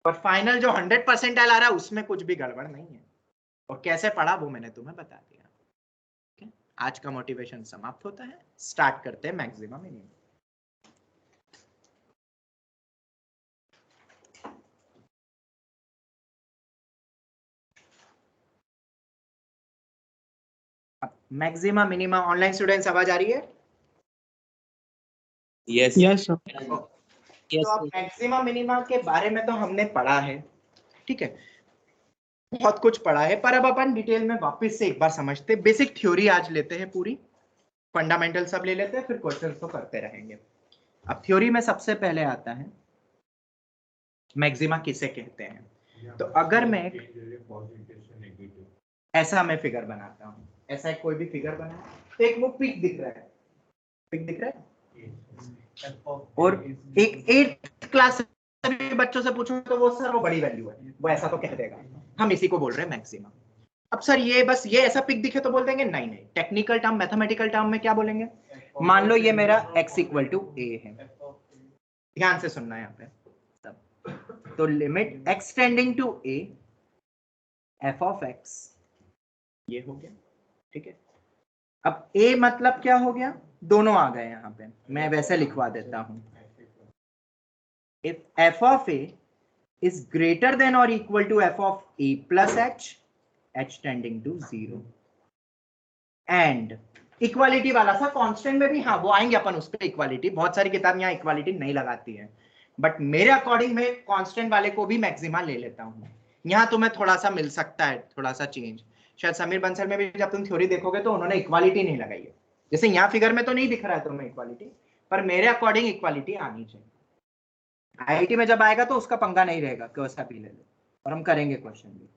पर फाइनल जो 100% आ रहा है उसमें कुछ भी गड़बड़ नहीं है, और कैसे पढ़ा वो मैंने तुम्हें बता दिया। okay? आज का मोटिवेशन समाप्त होता है, स्टार्ट करते हैं maximum minimum. Maximum minimum, online students आवाज आ रही है? Yes Yes, sir. तो अब मैक्सिमम मिनिमम के बारे में तो हमने पढ़ा है, ठीक है, बहुत कुछ पढ़ा है, पर अब अपन डिटेल में वापस से एक बार समझते, बेसिक थ्योरी आज लेते हैं पूरी, फंडामेंटल सब ले लेते हैं, फिर क्वेश्चंस तो करते रहेंगे। अब थ्योरी में सबसे पहले आता है मैक्सिमा किसे कहते हैं। तो अगर मैं ऐसा मैं फिगर बनाता हूं, ऐसा कोई भी फिगर बना, तो एक वो पिक दिख रहा है, पिक दिख रहा है, और एक 8th क्लास बच्चों से पूछो तो वो सर वो बड़ी वैल्यू है, वो ऐसा तो कह देगा, हम इसी को बोल रहे हैं मैक्सिमम। अब सर ये बस ये ऐसा पिक दिखे तो बोल देंगे नहीं नहीं, टेक्निकल टर्म मैथमेटिकल टर्म में क्या बोलेंगे, मान लो ये मेरा x इक्वल टू a है, ध्यान से सुनना है यहाँ पे सब। तो limit x tending to a f of x ये हो गया, ठीक है। अब a मतलब क्या हो गया, दोनों आ गए यहाँ पे, मैं वैसे लिखवा देता हूं, if f of a is greater than or equal to f of a plus h, h tending to 0, and equality वाला सा कांस्टेंट में भी, हाँ वो आएंगे अपन उस पर इक्वालिटी, बहुत सारी किताब यहाँ इक्वालिटी नहीं लगाती है, बट मेरे अकॉर्डिंग मैं कांस्टेंट वाले को भी मैक्सिमा ले लेता हूँ। यहाँ तुम्हें थोड़ा सा मिल सकता है, थोड़ा सा चेंज, शायद समीर बंसल में भी जब तुम थ्योरी देखोगे तो उन्होंने इक्वालिटी नहीं लगाई है, जैसे यहाँ फिगर में तो नहीं दिख रहा है तुम्हें इक्वालिटी, पर मेरे अकॉर्डिंग इक्वालिटी आनी चाहिए। आईआईटी में जब आएगा तो उसका पंगा नहीं रहेगा, कैसा भी ले लो, और हम करेंगे क्वेश्चन भी।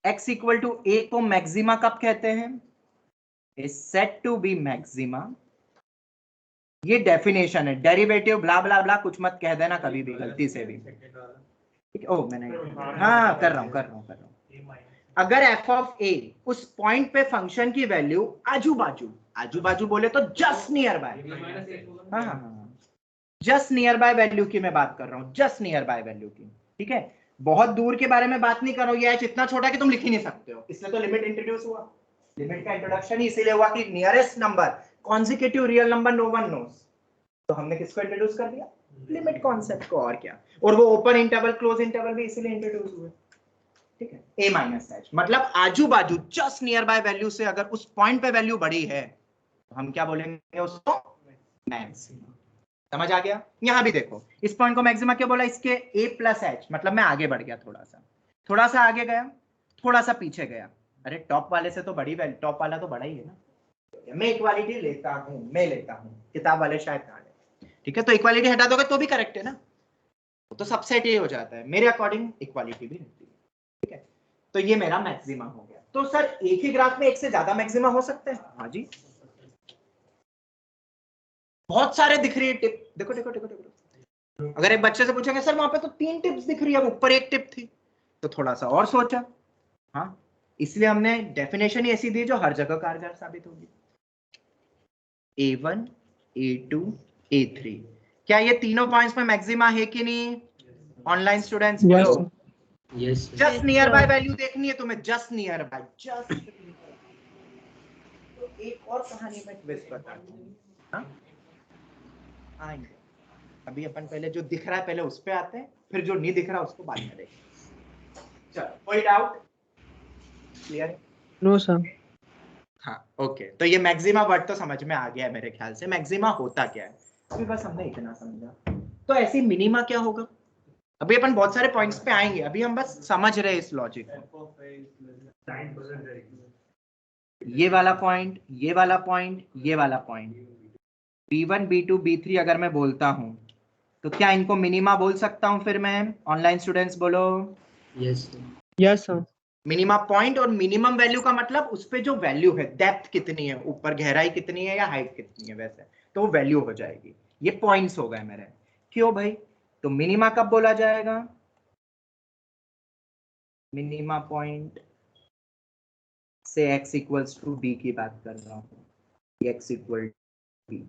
x इक्वल टू a को मैक्सिमा कब कहते हैं? Is set to be maxima. ये डेफिनेशन है, डेरिवेटिव ब्ला ब्ला ब्ला कुछ मत कह देना कभी भी गलती से भी, ठीक है? ओ मैंने, हाँ कर रहा हूँ। अगर f ऑफ a उस पॉइंट पे फंक्शन की वैल्यू आजू बाजू बोले तो जस्ट नियर बाय, हाँ जस्ट नियर बाय वैल्यू की मैं बात कर रहा हूँ, जस्ट नियर बाय वैल्यू की, ठीक है? बहुत दूर के बारे में बात नहीं कर रहा हूँ, ये h इतना छोटा कि तुम लिख ही नहीं सकते हो, इसलिए तो लिमिट इंट्रोड्यूस हुआ। लिमिट का इंट्रोडक्शन ही इसीलिए हुआ कि nearest number consecutive real number no one knows, तो हमने किसको इंट्रोड्यूस कर दिया? लिमिट कॉन्सेप्ट को, और क्या। और वो ओपन इंटरवल क्लोज इंटरवल भी इसीलिए इंट्रोड्यूस हुए, ठीक है? a माइनस एच मतलब आजू बाजू जस्ट नियर बाय वैल्यू से अगर उस पॉइंट पे वैल्यू बड़ी है तो हम क्या बोलेंगे उसको? मैक्सिमा। समझ आ गया? यहां भी देखो, इस पॉइंट को मैक्सिमा क्यों बोला? इसके a प्लस एच मतलब मैं आगे बढ़ गया, थोड़ा सा आगे गया, थोड़ा सा पीछे गया, अरे टॉप वाले से तो बड़ी वैल्यू, टॉप वाला तो बड़ा ही है ना। मैं इक्वालिटी लेता हूं, किताब वाले शायद कहा है, ठीक है? तो इक्वालिटी हटा दोगे तो भी करेक्ट है ना, तो सबसेट ये हो जाता है, मेरे अकॉर्डिंग इक्वालिटी भी रहती है, ठीक है? तो ये मेरा मैक्सिमा हो गया। तो सर एक ही ग्राफ में एक से ज्यादा मैक्सिमा हो सकते हैं? हाँ जी, बहुत सारे दिख रही है टिप, देखो। अगर एक बच्चे से पूछेंगे सर वहां पे तो 3 टिप्स दिख रही है, ऊपर एक टिप थी, तो थोड़ा सा और सोचा, हाँ इसलिए हमने डेफिनेशन ही ऐसी दी जो हर जगह कारगर साबित होगी। A1, A2, A3, क्या ये तीनों पॉइंट्स में मैक्सिमा है कि नहीं? ऑनलाइन स्टूडेंट्स बोलो। Yes just near by value देखनी है तुम्हें, जस्ट नियर बाय, जस्ट। तो एक और कहानी में ट्विस्ट बताता हूँ, हाँ आएंगे। अभी अपन पहले जो दिख रहा है पहले उस पे आते हैं, फिर जो नहीं दिख रहा उसको बाद में देखेंगे। चलो, कोई डाउट? क्लियर है? No sir. हाँ ओके, तो ये मैक्सिमा वर्ड तो समझ में आ गया है मेरे ख्याल से। मैक्सिमा होता क्या है अभी बस हमने इतना समझा, तो ऐसी मिनिमा क्या होगा? अभी अपन बहुत सारे पॉइंट्स पे आएंगे, अभी हम बस समझ रहे हैं इस लॉजिक को। ये वाला पॉइंट, ये वाला पॉइंट, ये वाला पॉइंट, B1, B2, B3 अगर मैं बोलता हूं तो क्या इनको मिनिमा बोल सकता हूं फिर मैं? ऑनलाइन स्टूडेंट्स बोलो। Yes yes sir. Minima point, और मिनिमम वैल्यू का मतलब उस पे जो वैल्यू है, डेप्थ कितनी है, ऊपर गहराई कितनी है या हाइट कितनी है, वैसे तो वो वैल्यू हो जाएगी। ये पॉइंट्स हो गए मेरे, क्यों भाई? तो मिनिमा कब बोला जाएगा? मिनिमा पॉइंट से x इक्वल्स टू b की बात कर रहा हूँ, x इक्वल b,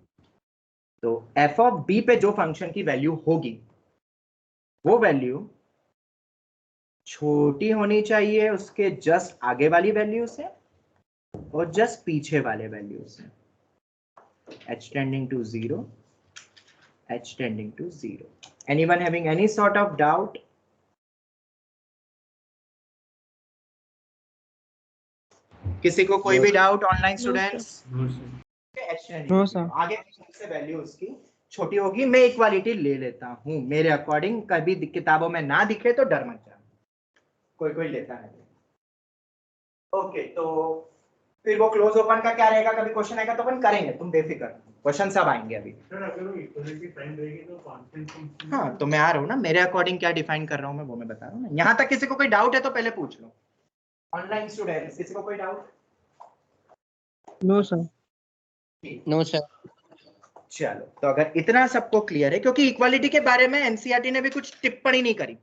तो f ऑफ b पे जो फंक्शन की वैल्यू होगी वो वैल्यू छोटी होनी चाहिए उसके जस्ट आगे वाली वैल्यू से और जस्ट पीछे वाले वैल्यू से, h tending to 0, h tending to 0. Anyone having any sort of doubt? किसी को कोई भी doubt? Online students? No sir. आगे से वैल्यू उसकी छोटी होगी, मैं इक्वालिटी ले लेता हूं मेरे अकॉर्डिंग, कभी किताबों में ना दिखे तो डर मत जाना, कोई लेता है। ओके, तो फिर वो क्लोज ओपन का क्या रहेगा? कभी क्वेश्चन आएगा तो अपन करेंगे, तुम बेफिक्र, क्वेश्चन सब आएंगे अभी। हाँ तो मैं आ रहा हूँ ना, मेरे अकॉर्डिंग क्या डिफाइन कर रहा हूँ मैं, वो मैं बता रहा हूँ ना। यहाँ तक किसी को कोई डाउट है तो पहले पूछ लो। ऑनलाइन स्टूडेंट्स किसी को कोई doubt? No sir. No sir. चलो, तो अगर इतना सबको क्लियर है, क्योंकि इक्वालिटी के बारे में एनसीईआरटी ने भी कुछ टिप्पणी नहीं करी,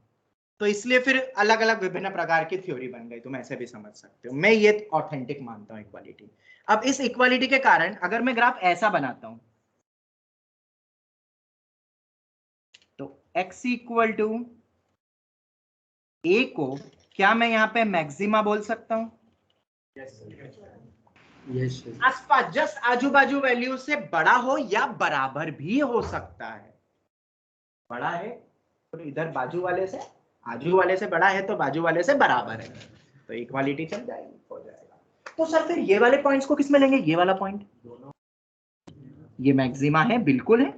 तो इसलिए फिर अलग अलग विभिन्न प्रकार की थ्योरी बन गई, तुम ऐसे भी समझ सकते हो। मैं ये ऑथेंटिक मानता हूँ इक्वालिटी। अब इस इक्वालिटी के कारण अगर मैं ग्राफ ऐसा बनाता हूं तो x इक्वल टू a को क्या मैं यहाँ पे मैक्सिमा बोल सकता हूँ? यस आसपास जस्ट आजू बाजू वैल्यू से बड़ा हो या बराबर भी हो सकता है। बड़ा है तो इधर बाजू वाले से, आजू वाले से बड़ा है तो बाजू वाले से बराबर है, तो इक्वालिटी चल जाएगी, हो जाएगा। तो सर फिर ये वाले पॉइंट्स को किस में लेंगे? ये वाला पॉइंट, ये मैक्सिमा है, बिल्कुल है,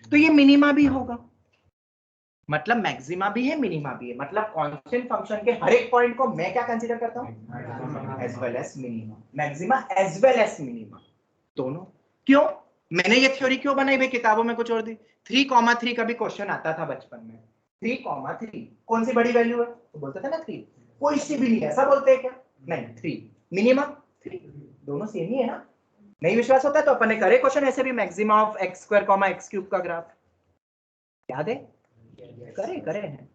तो ये मिनिमा भी होगा। मतलब मैक्सिमा भी है, मिनिमा भी है, मतलब कांस्टेंट फंक्शन के हर एक पॉइंट को मैं क्या कंसीडर करता हूं? As well as minima, maxima as well as minima, दोनों। क्यों मैंने ये थ्योरी क्यों बनाई भाई? किताबों में कुछ और दी। 3,3 का भी क्वेश्चन आता था बचपन में। 3,3 कौन सी बड़ी वैल्यू है? तो बोलते थे ना 3, कोई सी भी नहीं, ऐसा बोलते हैं क्या? नहीं, 3 मिनिमा 3, दोनों सेम ही है ना। नहीं विश्वास होता है तो अपन ने करे क्वेश्चन ऐसे भी, मैक्सिमा ऑफ x² x³ का ग्राफ याद है? करे हैं।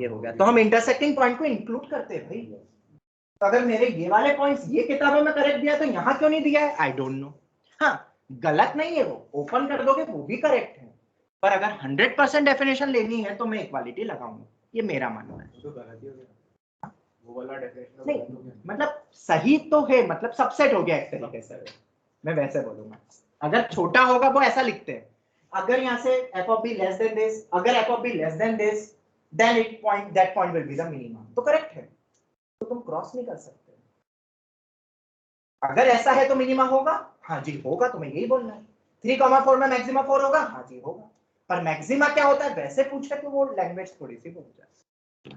ये हो गया, तो हम इंटरसेक्टिंग पॉइंट को इंक्लूड करते हैं भाई। तो अगर मेरे ये वाले पॉइंट्स ये किताबों में करेक्ट दिया तो यहाँ क्यों नहीं दिया है? I don't know. हाँ, गलत नहीं है, वो ओपन कर दोगे वो भी करेक्ट है, पर अगर 100% डेफिनेशन लेनी है तो मैं इक्वालिटी लगाऊंगा, ये मेरा मानना है। वो वाला डेफिनेशन नहीं मतलब सही तो है, मतलब सबसेट हो गया एक तरीके से, मैं वैसे बोलूंगा। अगर छोटा होगा वो ऐसा लिखते हैं, अगर यहाँ से f of b less than this, अगर f of b less than this, then that point will be the minimum, तो करेक्ट है, तो तुम क्रॉस नहीं कर सकते। अगर ऐसा है तो मिनिमा होगा, हाँ जी होगा, तुम्हें यही बोलना है। 3,4 में मैक्सिमा 4 होगा, हाँ जी होगा, पर मैक्सिमा क्या होता है वैसे पूछे तो वो लैंग्वेज थोड़ी सी बोल जाए,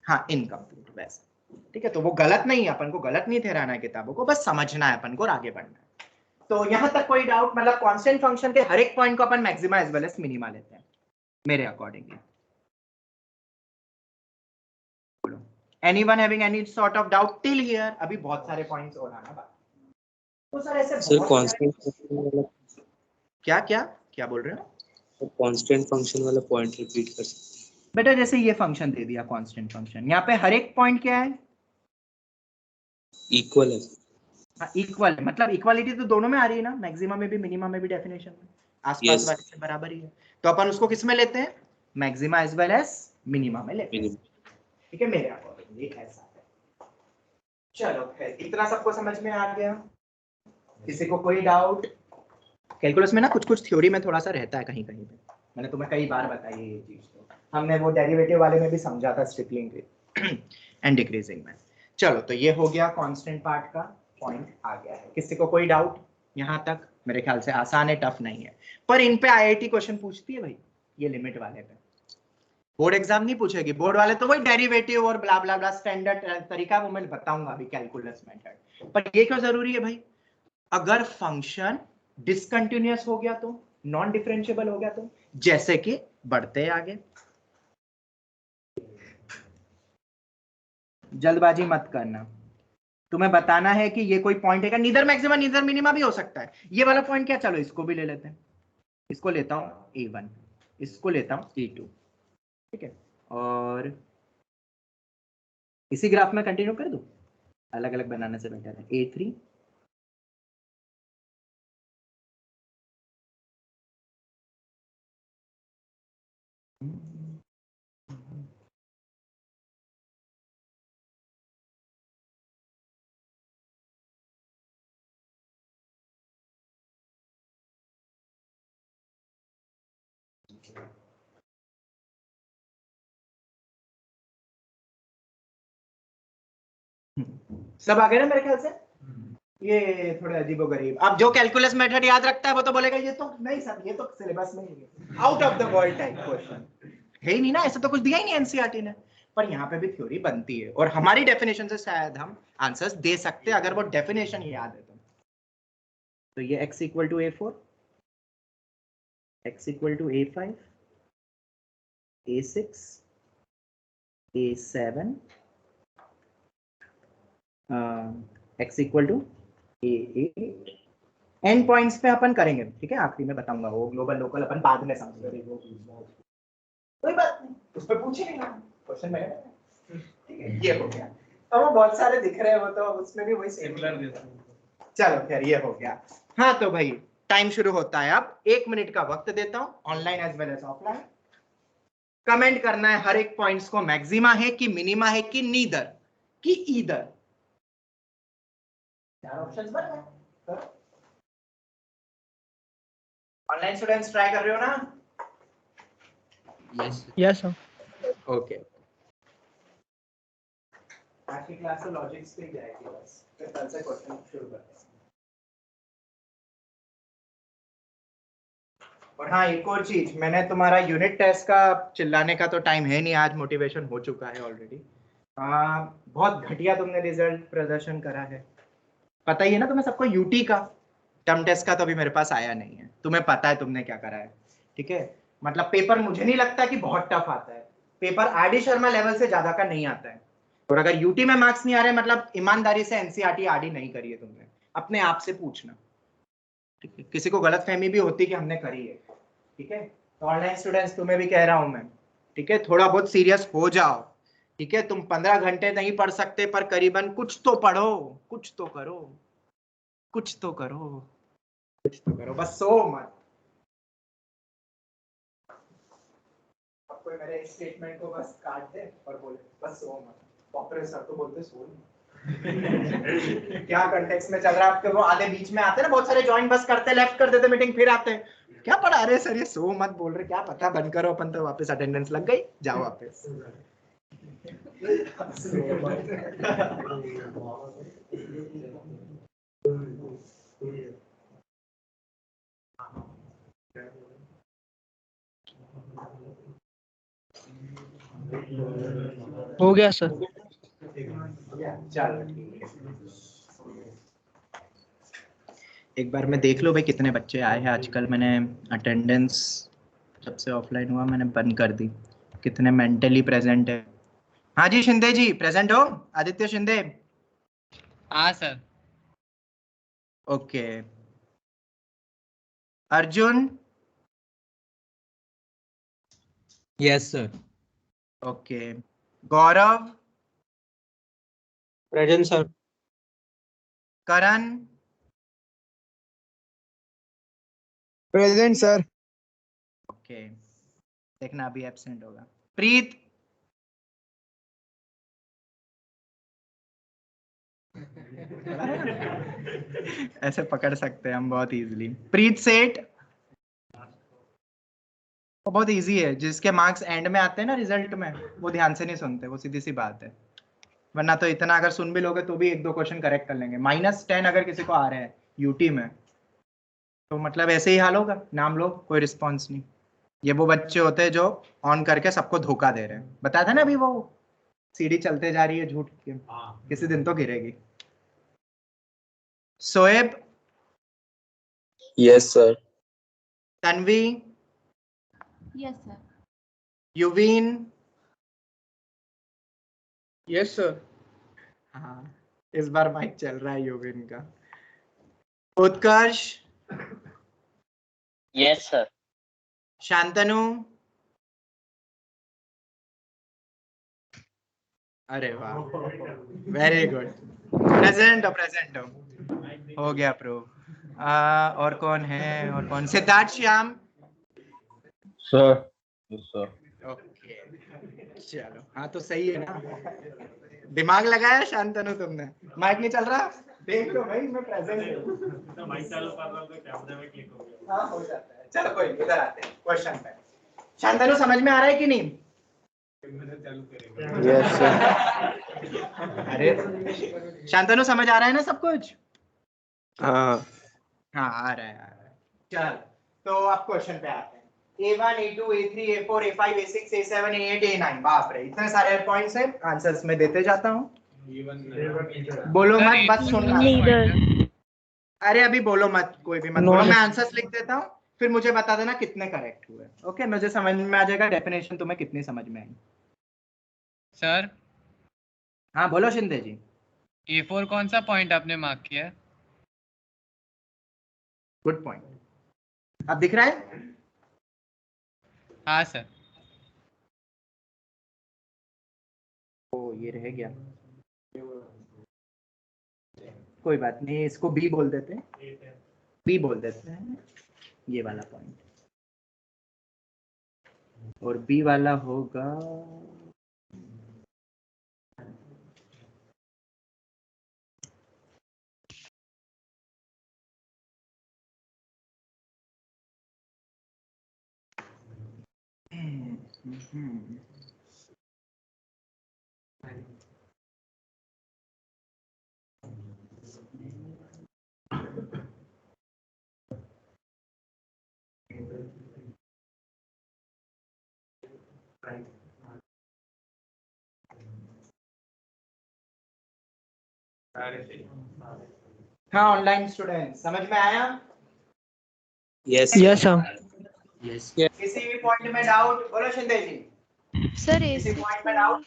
हाँ इनकम्प्लीट वैसे। ठीक है, तो वो गलत नहीं है, अपन को गलत नहीं ठहराना है किताबों को, बस समझना है अपन को और आगे बढ़ना है। तो यहां तक कोई डाउट? मतलब कांस्टेंट फंक्शन के हर एक पॉइंट को अपन maxima as well as minima लेते हैं मेरे accordingly. Anyone having any sort of doubt till here? अभी बहुत सारे पॉइंट्स और आना बाकी। तो सर ऐसे सर बहुत कांस्टेंट सारे... फंक्शन वाला, क्या क्या क्या बोल रहे हो? तो कांस्टेंट फंक्शन वाला पॉइंट रिपीट कर सकते बेटा जैसे ये फंक्शन दे दिया कांस्टेंट फंक्शन, यहाँ पे हर एक पॉइंट क्या है? इक्वल है। हाँ इक्वल है, मतलब इक्वालिटी तो दोनों में आ रही है ना, मैक्सिमा में भी मिनिमा में भी, डेफिनेशन में आसपास वाले से बराबर ही है, तो अपन उसको किस में लेते हैं? Maxima as well as minima में लेते हैं। ठीक है, मेरे अकॉर्डिंग ये ऐसा है। चलो खैर, इतना सबको समझ में आ गया? किसी को कोई डाउट? कैलकुलस में ना कुछ कुछ थ्योरी में थोड़ा सा रहता है कहीं कहीं पे, मैंने तुम्हें कई बार बताई है ये चीज, तो हमने वो डेरिवेटिव वाले में भी समझा था, स्ट्रिकलिंग एंड डिक्रीजिंग में। चलो तो ये हो गया कांस्टेंट पार्ट का पॉइंट आ गया है। किसी को कोई डाउट यहाँ तक? मेरे ख्याल से आसान है, टफ नहीं है, पर इन पे आईआईटी क्वेश्चन पूछती है भाई, ये लिमिट वाले पे बोर्ड एग्जाम नहीं पूछेगी। बोर्ड वाले तो वही डेरिवेटिव और ब्ला ब्ला ब्ला स्टैंडर्ड तरीका वो मैं बताऊंगा अभी, कैलकुलस मेथड। पर ये क्यों जरूरी है भाई? अगर फंक्शन डिसकंटिन्यूअस हो गया तो, नॉन डिफरेंशिएबल हो गया तो, जैसे कि बढ़ते आगे, जल्दबाजी मत करना, तुम्हें बताना है कि ये कोई पॉइंट है, नीदर मैक्सिमा नीदर मिनिमा भी हो सकता है। ये वाला पॉइंट क्या, चलो इसको भी ले लेते हैं, इसको लेता हूं A1, इसको लेता हूं A2, ठीक है, और इसी ग्राफ में कंटिन्यू कर दूं, अलग अलग बनाने से बेटर है। A3 सब आ गए ना मेरे ख्याल से? ये थोड़े अजीबोगरीब, अब जो कैलकुलस मेथड याद रखता है वो तो बोलेगा ये तो नहीं सर, ये तो सिलेबस में ही है, out of the world type question है ही नहीं ना, ऐसा तो कुछ दिया ही नहीं एनसीईआरटी ने। पर यहाँ पे भी थ्योरी बनती है, और हमारी डेफिनेशन से शायद हम आंसर्स दे सकते हैं अगर वो डेफिनेशन याद है तो ये x equal to A4, x equal to A5, A6, A7, x equal to A8। And points पे अपन करेंगे, ठीक है, आखिरी में बताऊंगा, वो ग्लोबल लोकल अपन बाद में समझेंगे, कोई बात नहीं, उस पर पूछेंगे क्वेश्चन में, ठीक है। ये हो गया, अब वो बहुत सारे दिख रहे हैं, वो तो उसमें भी वही सिमिलर। चलो खैर ये हो गया। हाँ तो भाई टाइम शुरू होता है अब, 1 मिनट का वक्त देता हूँ, online as well as offline. Comment करना है हर एक पॉइंट्स को मैक्सिमा है कि मिनिमा है कि नीदर कि ईदर, 4 ऑप्शंस बन गए। ऑनलाइन स्टूडेंट्स ट्राई कर रहे हो ना? Yes Yes, sir. ओके आज की क्लास तो लॉजिक्स पे ही जाएगी बस, फिर कल से क्वेश्चन शुरू करते हैं। और हाँ, एक और चीज, मैंने तुम्हारा यूनिट टेस्ट का चिल्लाने का तो टाइम है नहीं, आज मोटिवेशन हो चुका है ऑलरेडी। बहुत घटिया तुमने रिजल्ट प्रदर्शन करा है, पता ही है ना तुम्हें सबको। यूटी का टर्म टेस्ट का तो अभी मेरे पास आया नहीं है, तुम्हें पता है तुमने क्या करा है, ठीक है। मतलब पेपर मुझे नहीं लगता कि बहुत टफ आता है, paper R D Sharma level से ज्यादा का नहीं आता है। और अगर यूटी में मार्क्स नहीं आ रहे, मतलब ईमानदारी से एनसीईआरटी आरडी नहीं करी है तुमने, अपने आप से पूछना, ठीक है। किसी को गलत फहमी भी होती कि हमने करी है, ठीक है। तो ऑनलाइन स्टूडेंट्स तुम्हें भी कह रहा हूं मैं, ठीक है, थोड़ा बहुत सीरियस हो जाओ, ठीक है। तुम 15 घंटे नहीं पढ़ सकते, पर करीबन कुछ तो पढ़ो, कुछ तो करो, कुछ तो करो, कुछ तो करो, बस सो मत। अब कोई मेरे स्टेटमेंट को बस काट दे और बोले बस सो मत, डॉक्टर सर तो बोलते सो ही मत। क्या कंटेक्स्ट में चल रहा है आपके, वो आधे बीच में आते हैं ना, बहुत सारे ज्वाइन बस करते, लेफ्ट कर देते मीटिंग, फिर आते हैं, क्या पढ़ा रहे सर, ये सो मत बोल रहे, क्या पता, बंद करो अपन तो, वापस अटेंडेंस लग गई, जाओ वापस। हो गया सर। चलो ठीक है, एक बार मैं देख लो भाई कितने बच्चे आए हैं आजकल। मैंने अटेंडेंस जब से ऑफलाइन हुआ मैंने बंद कर दी, कितने मेंटली प्रेजेंट है। हाँ जी शिंदे जी, प्रेजेंट हो? आदित्य शिंदे, हाँ sir. Okay. Arjun, yes sir. Okay. Gaurav, present sir. Karan, present sir. Okay, देखना अभी एब्सेंट होगा। प्रीत, ऐसे पकड़ सकते हैं हम बहुत इजीली। प्रीत सेठ, वो बहुत इजी है, जिसके मार्क्स एंड में आते हैं ना रिजल्ट में, वो ध्यान से नहीं सुनते, वो सीधी सी बात है। वरना तो इतना अगर सुन भी लोगे तो भी एक दो क्वेश्चन करेक्ट कर लेंगे। -10 अगर किसी को आ रहे हैं यूटी में, तो मतलब ऐसे ही हाल होगा, नाम लो, कोई रिस्पॉन्स नहीं। ये वो बच्चे होते हैं जो ऑन करके सबको धोखा दे रहे हैं, बताया था ना अभी, वो सीढ़ी चलते जा रही है झूठ की, किसी दिन तो गिरेगी। Soeb, yes sir. Tanvi, yes sir. Yuvin, yes sir. हाँ इस बार माइक चल रहा है युवीन का। उत्कर्ष, यस सर। शांतनु, अरे वाह, वेरी गुड, प्रेजेंट हो, प्रेजेंट हो गया प्रूव। और कौन है, और कौन, Siddharth Shyam, sir. Yes sir. Okay चलो, हाँ तो सही है ना, दिमाग लगाया शांतनु तुमने। माइक नहीं चल रहा, देख लो भाई मैं प्रेजेंट हूँ। माइक चालू कर रहा तो कैमरे में क्लिक हो गया। हाँ हो जाता है, चलो कोई नहीं, इधर आते हैं क्वेश्चन पे। शांतनु समझ में आ रहा है कि नहीं? चालू करेगा। Yes sir. अरे शांतनु समझ आ रहा है ना सब कुछ? हाँ। हाँ आ रहा है, आ रहा है। चल तो अब क्वेश्चन पे आते हैं। A1, A2, A3, A4, A5, A6, A7, A8, A9, बाप रे इतने सारे पॉइंट्स हैं, आंसर्स में देते जाता हूँ। बोलो मत, बस सुनना। अरे अभी बोलो मत, कोई भी मत No, बोलो, मैं sir. आंसर्स लिख देता हूँ, फिर मुझे बता देना कितने करेक्ट हुए। ओके, मुझे समझ में आ जाएगा डेफिनेशन तुम्हें कितनी समझ में आई। सर हाँ बोलो शिंदे जी। A4 कौन सा पॉइंट आपने मार्क किया है? गुड पॉइंट, अब दिख रहा है? हाँ सर। ओ ये रह गया, कोई बात नहीं, इसको बी बोल देते हैं, बी बोल देते हैं, ये वाला पॉइंट। और बी वाला होगा हाँ ऑनलाइन स्टूडेंट समझ में आया? Yes yes sir. यस किसी भी पॉइंट में डाउट बोलो शिंदे जी, सर किसी A6 पॉइंट में डाउट?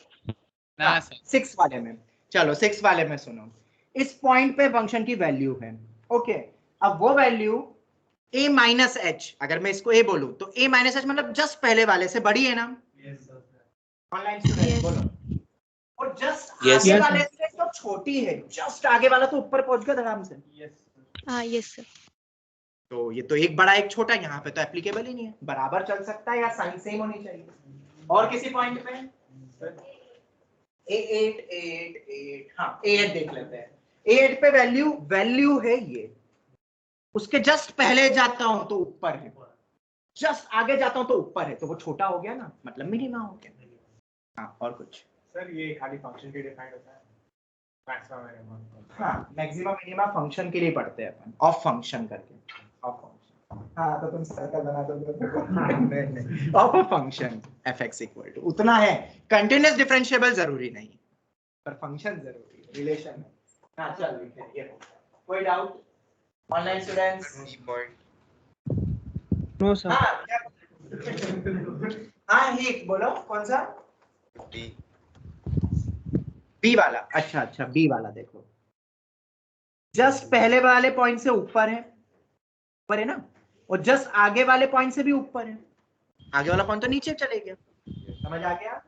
ना सर। 6 वाले में, चलो 6 वाले में सुनो। इस पॉइंट पे फंक्शन की वैल्यू है, ओके। अब वो वैल्यू a माइनस एच, अगर मैं इसको a बोलूं तो a माइनस एच मतलब जस्ट पहले वाले से बड़ी है ना? Online student Yes. बोलो। और जस्ट Yes, आगे sir. वाले से तो छोटी है, जस्ट आगे वाला तो ऊपर पहुंच गया आराम से। Yes sir. तो ये तो एक बड़ा एक छोटा, यहाँ पे तो एप्लीकेबल ही नहीं है, बराबर चल सकता है या साइन सेम होनी चाहिए। और किसी पॉइंट पे A8 हाँ A8 देख लेते हैं। A8 पे वैल्यू है ये, उसके जस्ट पहले जाता हूं तो ऊपर है, जस्ट आगे जाता हूं तो ऊपर है, तो वो छोटा हो गया ना, मतलब मिनिमा हो गया। हाँ और कुछ? सर ये खाली फंक्शन के डिफाइन होता है, मैक्सिमम मिनिमम। हाँ मैक्सिमम मिनिमा फंक्शन के लिए पढ़ते हैं अपन, ऑफ फंक्शन करके, ऑफ फंक्शन। हाँ तो तुम सर्कल बना दो of a function fx equal to उतना है, कंटीन्यूअस डिफरेंशिएबल जरूरी नहीं पर फंक्शन जरूरी है, रिलेशन है। हाँ चल लिखे ये हो गया। कोई doubt online students? No sir. हाँ क्या? हाँ ही बोलो कौन सा? बी वाला। अच्छा अच्छा बी वाला देखो, जस्ट पहले वाले पॉइंट से ऊपर है ना, और जस्ट आगे वाले पॉइंट से भी ऊपर है, आगे वाला पॉइंट तो नीचे चले गया, समझ आ गया?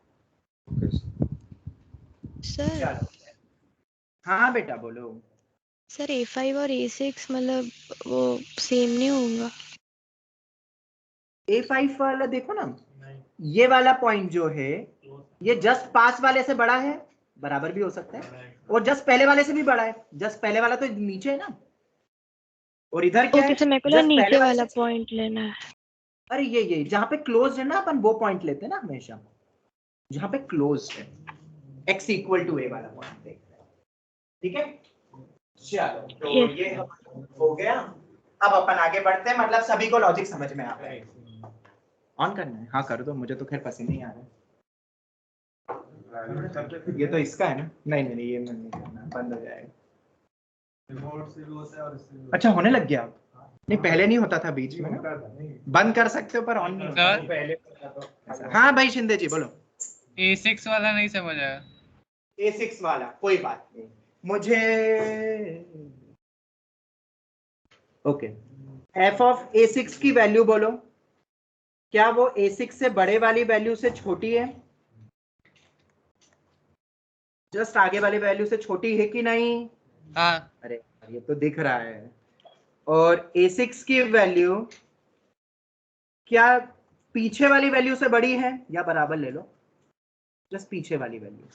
सर चलो हाँ बेटा बोलो। सर A5 और A6 मतलब वो सेम नहीं होगा? A5 वाला देखो ना, ये वाला पॉइंट जो है ये जस्ट पास वाले से बड़ा है, बराबर भी हो सकता है, और जस्ट पहले वाले से भी बड़ा है, जस्ट पहले वाला तो नीचे है ना, और इधर क्या ओके है सर, मेरे को ना जस्ट पहले नीचे वाले वाला से। पॉइंट लेना है। अरे ये जहां पे क्लोज है ना, अपन वो पॉइंट लेते हैं ना हमेशा, जहां पे क्लोज है, x इक्वल टू a वाला पॉइंट देखते हैं, ठीक है? चलो तो Yes. ये हो गया। अब अपन आगे बढ़ते हैं, मतलब सभी को लॉजिक समझ में आ रहा है? ऑन करना है? हाँ कर दो, मुझे तो खैर पसंद नहीं आ रहा है। ये तो इसका है ना? नहीं नहीं ये नहीं करना, बंद हो जाएगा। अच्छा होने लग गया? नहीं पहले नहीं होता था बीच में ना? बंद कर सकते हो पर ऑन नहीं होता। सर पहले हाँ भाई शिंदे जी बोलो। A6 वाला नहीं समझ आया। A6 वाला कोई बात नहीं, मुझे ओके f ऑफ A6 की वैल्यू बोलो, क्या वो A6 से बड़े वाली वैल्यू से छोटी है? जस्ट आगे वाली वैल्यू से छोटी है कि नहीं? हाँ अरे ये तो दिख रहा है। और A6 की वैल्यू क्या पीछे वाली वैल्यू से बड़ी है या बराबर ले लो, जस्ट पीछे वाली वैल्यू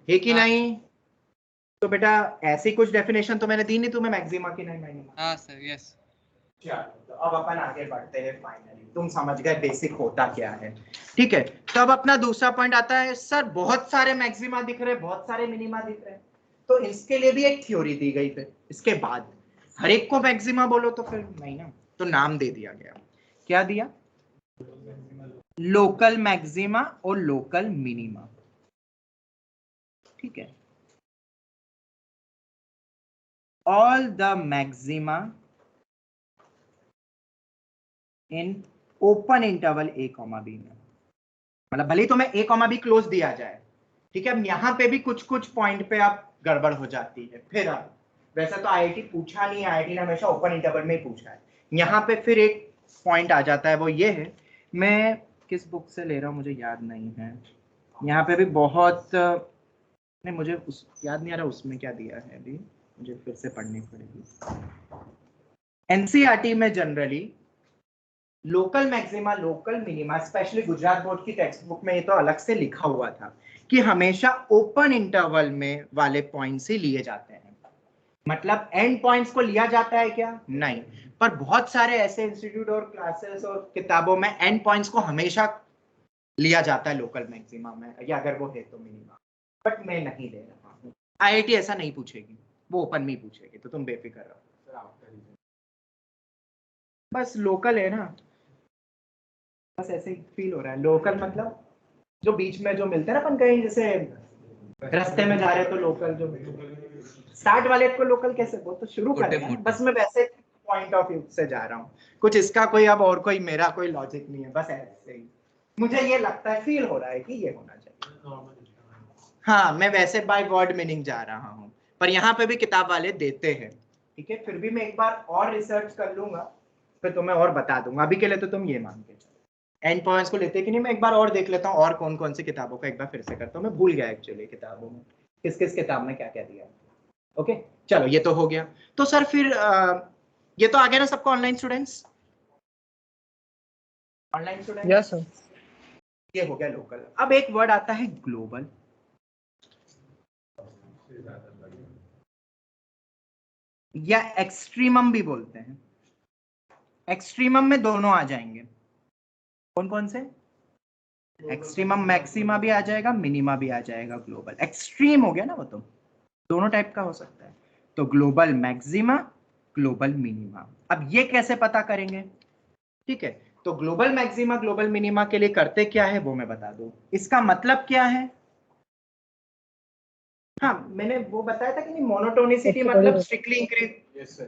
है कि हाँ। नहीं? तो बेटा ऐसी कुछ डेफिनेशन तो मैंने दी नहीं तुम्हें मैक्सिमा की, नहीं मैंने। हाँ सर यस। चलो तो अब अपन आगे बढ़ते हैं, फाइनली तुम समझ गए बेसिक होता क्या है, ठीक है? तो अब अपना दूसरा पॉइंट आता है, सर बहुत सारे मैक्सिमा दिख रहे हैं, बहुत सारे मिनिमा दिख रहे हैं, तो इसके लिए भी एक थ्योरी दी गई फिर इसके बाद, हर एक को मैक्सिमा बोलो तो फिर नहीं ना, तो नाम दे दिया गया, क्या दिया? लोकल मैक्सिमा और लोकल मिनिमा, ठीक है? All the maxima in open interval a comma b में, मतलब भले ही तुम्हें a कॉमा b क्लोज दिया जाए, ठीक है? अब यहाँ पे भी कुछ कुछ पॉइंट पे आप गड़बड़ हो जाती है, फिर अब वैसे तो आईआईटी पूछा नहीं है, आईआईटी ने हमेशा ओपन इंटरवल में ही पूछा है, यहाँ पे फिर एक पॉइंट आ जाता है, वो ये है, मैं किस बुक से ले रहा हूँ मुझे याद नहीं है, यहाँ पे भी बहुत नहीं, मुझे उस याद नहीं आ रहा उसमें क्या दिया है, अभी मुझे फिर से पढ़नी पड़ेगी। एनसीईआरटी में generally local maxima local minima, specially Gujarat board की टेक्स्ट बुक में ये तो अलग से लिखा हुआ था कि हमेशा ओपन इंटरवल में वाले पॉइंट्स ही लिए जाते हैं, मतलब एंड पॉइंट्स को लिया जाता है क्या? नहीं, पर बहुत सारे ऐसे इंस्टीट्यूट और क्लासेस और किताबों में एंड पॉइंट्स को हमेशा लिया जाता है लोकल मैक्सिमा में, या अगर वो है तो मिनिमा, बट मैं नहीं ले रहा हूँ, आईआईटी ऐसा नहीं पूछेगी, वो ओपन में ही पूछेगी, तो तुम बेफिक्र रहो, बस लोकल है ना, बस ऐसे ही फील हो रहा है, लोकल मतलब जो बीच में जो मिलते हैं ना अपन कहीं, जैसे रास्ते में जा रहे तो लोकल, जो स्टार्ट वाले को लोकल कैसे, वो तो शुरू कर रहे हैं, बस मैं वैसे पॉइंट ऑफ व्यू से जा रहा हूँ, कुछ इसका कोई अब और कोई मेरा कोई लॉजिक नहीं है, बस ऐसे ही मुझे ये लगता है, फील हो रहा है कि ये होना चाहिए। हाँ, मैं वैसे बाय वर्ड मीनिंग जा रहा हूँ, पर यहाँ पे भी किताब वाले देते हैं, ठीक है। फिर भी मैं एक बार और रिसर्च कर लूंगा, फिर तुम्हें और बता दूंगा। अभी के लिए तो तुम ये मान के चलो, एंड पॉइंट्स को लेते कि नहीं, मैं एक बार और देख लेता हूँ और कौन कौन सी किताबों का एक बार फिर से करता हूँ, मैं भूल गया एक्चुअली किताबों में किस किस किताब में क्या क्या दिया। ओके चलो, ये तो हो गया। तो सर फिर ये तो आ गया ना सबको, online students, online student, yes sir. ये हो गया लोकल। अब एक वर्ड आता है ग्लोबल, या एक्सट्रीमम भी बोलते हैं। एक्सट्रीमम में दोनों आ जाएंगे, कौन कौन से, एक्सट्रीमम मैक्सिमा भी आ जाएगा, मिनिमा भी आ जाएगा। ग्लोबल एक्सट्रीम हो गया ना, वो तो दोनों टाइप का हो सकता है। तो ग्लोबल मैक्सिमा, ग्लोबल मिनिमा। अब ये कैसे पता करेंगे, ठीक है। तो ग्लोबल मैक्सिमा ग्लोबल मिनिमा के लिए करते क्या है वो मैं बता दूं। इसका मतलब क्या है, हाँ मैंने वो बताया था कि नहीं, मोनोटोनिसिटी मतलब स्ट्रिक्टली इंक्रीज।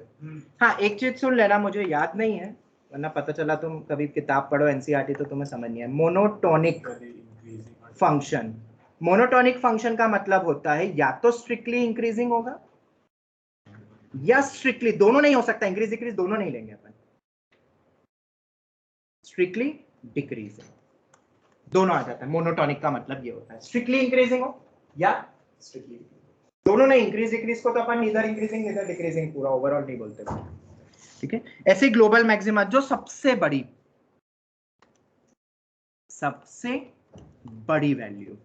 हाँ एक चीज सुन लेना, मुझे याद नहीं है, वरना पता चला तुम कभी किताब पढ़ो एनसीईआरटी तो तुम्हें समझ नहीं है। मोनोटोनिक फंक्शन, मोनोटोनिक फंक्शन का मतलब होता है या तो स्ट्रिक्टली इंक्रीजिंग होगा या स्ट्रिक्टली, दोनों नहीं हो सकता, इंक्रीज डिक्रीज दोनों नहीं लेंगे अपन, स्ट्रिक्टली डिक्रीजिंग दोनों आ जाता है। मोनोटोनिक का मतलब ये होता है स्ट्रिक्टली इंक्रीजिंग हो या स्ट्रिक्टली दोनों नहीं। इंक्रीज डिक्रीज को तो अपन नीदर इंक्रीजिंग नीदर डिक्रीजिंग पूरा ओवरऑल नहीं बोलते, ठीक है। ऐसे ग्लोबल मैक्सिमा जो सबसे बड़ी वैल्यू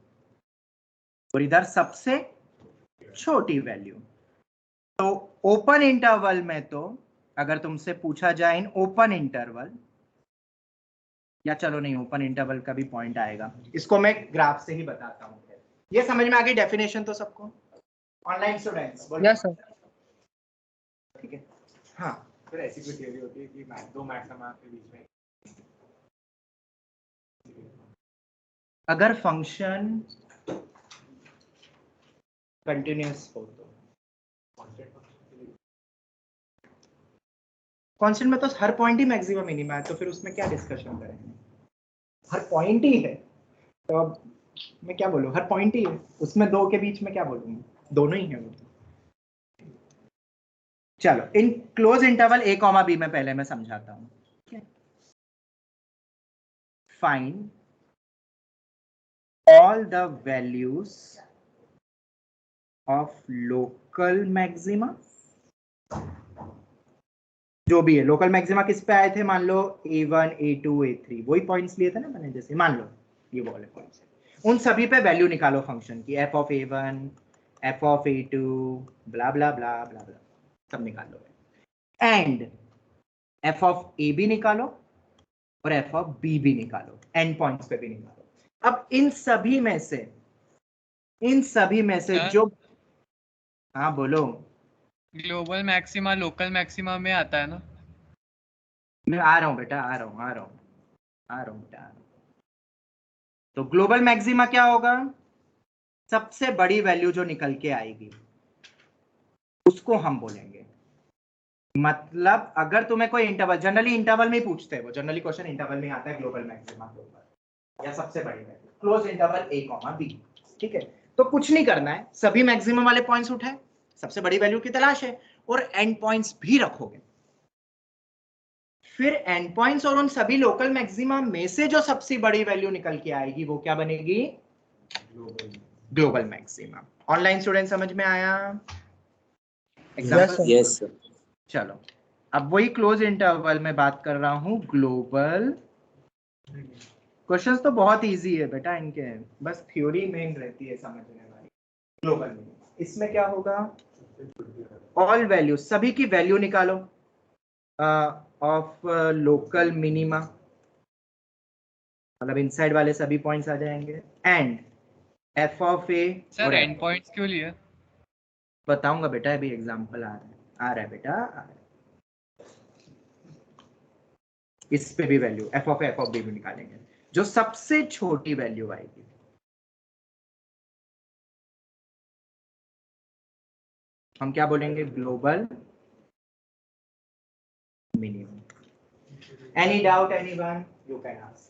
और इधर सबसे छोटी वैल्यू। तो ओपन इंटरवल में तो अगर तुमसे पूछा जाए इन ओपन इंटरवल, या चलो नहीं ओपन इंटरवल का भी पॉइंट आएगा, इसको मैं ग्राफ से ही बताता हूँ। ये समझ में आ गई डेफिनेशन तो सबको, ऑनलाइन स्टूडेंट्स यस सर। ठीक है। हाँ फिर ऐसी कोई थियरी होती है कि दो मैक्सिमा के बीच में, अगर फंक्शन कंटिन्यूअस हो तो, कांस्टेंट में तो हर पॉइंट ही मैक्सिमम मिनिमा है, तो फिर उसमें क्या डिस्कशन करेंगे, हर पॉइंट ही है, तो अब मैं क्या बोलूं, हर पॉइंट ही है, उसमें दो के बीच में क्या बोलूंगा, दोनों ही है वो तो। चलो इन close interval a comma b में पहले मैं समझाता हूं। Find all the values of local maxima, जो भी है लोकल मैक्सिमा किस पे आए थे, मान लो a1 a2 a3, वही पॉइंट्स लिए थे ना मैंने, जैसे मान लो ये वाले पॉइंट्स, उन सभी पे वैल्यू निकालो फंक्शन की, f of a1 f of a2 blah blah blah blah ब्ला सब निकाल लो, एंड f ऑफ a भी निकालो और f ऑफ b भी निकालो, एंड पॉइंट्स पे भी निकालो। अब इन सभी में से जो, हाँ बोलो, ग्लोबल मैक्सिमा लोकल मैक्सिमा में आता है ना। मैं आ रहा हूँ बेटा, आ रहा हूँ बेटा। तो ग्लोबल मैक्सिमा क्या होगा, सबसे बड़ी वैल्यू जो निकल के आएगी उसको हम बोलेंगे। मतलब अगर तुम्हें कोई इंटरवल, जनरली इंटरवल में ही पूछते हैं, वो जनरली क्वेश्चन इंटरवल में आता है ग्लोबल मैक्सिमा के ऊपर, या सबसे बड़ी value close interval a comma b, ठीक है। तो कुछ नहीं करना है, सभी मैक्सिमम वाले पॉइंट्स उठाए, सबसे बड़ी वैल्यू की तलाश है, और एंड पॉइंट्स भी रखोगे। फिर एंड पॉइंट्स और उन सभी लोकल मैक्सिमा में से जो सबसे बड़ी वैल्यू निकल के आएगी वो क्या बनेगी, ग्लोबल मैक्सिमा। ऑनलाइन स्टूडेंट समझ में आया, एग्जांपल। Yes sir. चलो अब वही क्लोज इंटरवल में बात कर रहा हूं, ग्लोबल। क्वेश्चंस तो बहुत इजी है बेटा इनके, बस थ्योरी मेन रहती है समझने वाली। ग्लोबल में इसमें क्या होगा, ऑल वैल्यू, सभी की वैल्यू निकालो ऑफ लोकल मिनिमा, मतलब इनसाइड वाले सभी पॉइंट्स आ जाएंगे, and f of a sir और एंड पॉइंट्स क्यों लिए? बताऊंगा बेटा, अभी एग्जांपल आ रहा है बेटा, इस पे भी वैल्यू f ऑफ b भी निकालेंगे, जो सबसे छोटी वैल्यू आएगी हम क्या बोलेंगे, global minimum. Any doubt anyone, you can ask.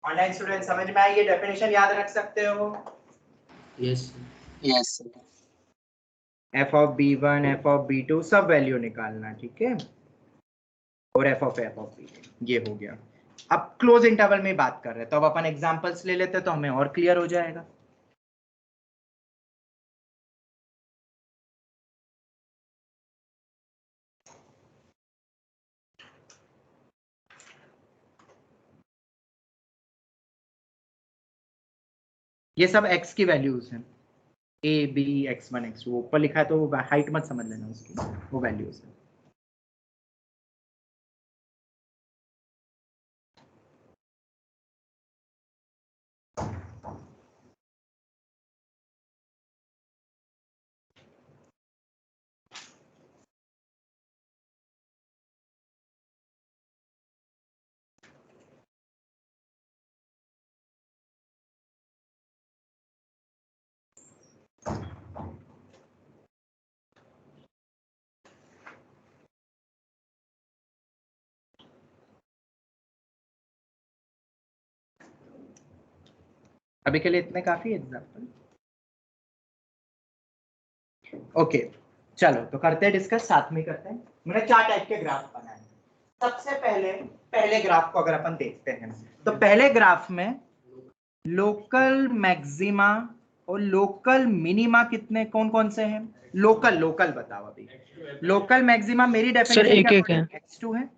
Online student समझ में आई? ये डेफिनेशन याद रख सकते हो? Yes F of b1 F of b2 सब वैल्यू निकालना, ठीक है, और एफ ऑफ बी, ये हो गया। अब क्लोज इंटरवल में बात कर रहे हैं, तो अब अपन एग्जांपल्स ले लेते हैं तो हमें और क्लियर हो जाएगा। ये सब x की वैल्यूज हैं, a b x1 x2, ऊपर लिखा है तो हाइट मत समझ लेना उसकी, वो वैल्यूज है। अभी के लिए इतने काफी एग्जांपल। ओके चलो तो करते हैं डिस्कस, साथ में करते हैं। मैंने 4 टाइप के ग्राफ बनाए। सबसे पहले ग्राफ को अगर अपन देखते हैं तो पहले ग्राफ में लोकल मैक्सिमा और लोकल मिनिमा कितने कौन कौन से हैं? लोकल बताओ अभी। लोकल मैक्सिमा मेरी सर एक एक डेफिनेशन है। x2 है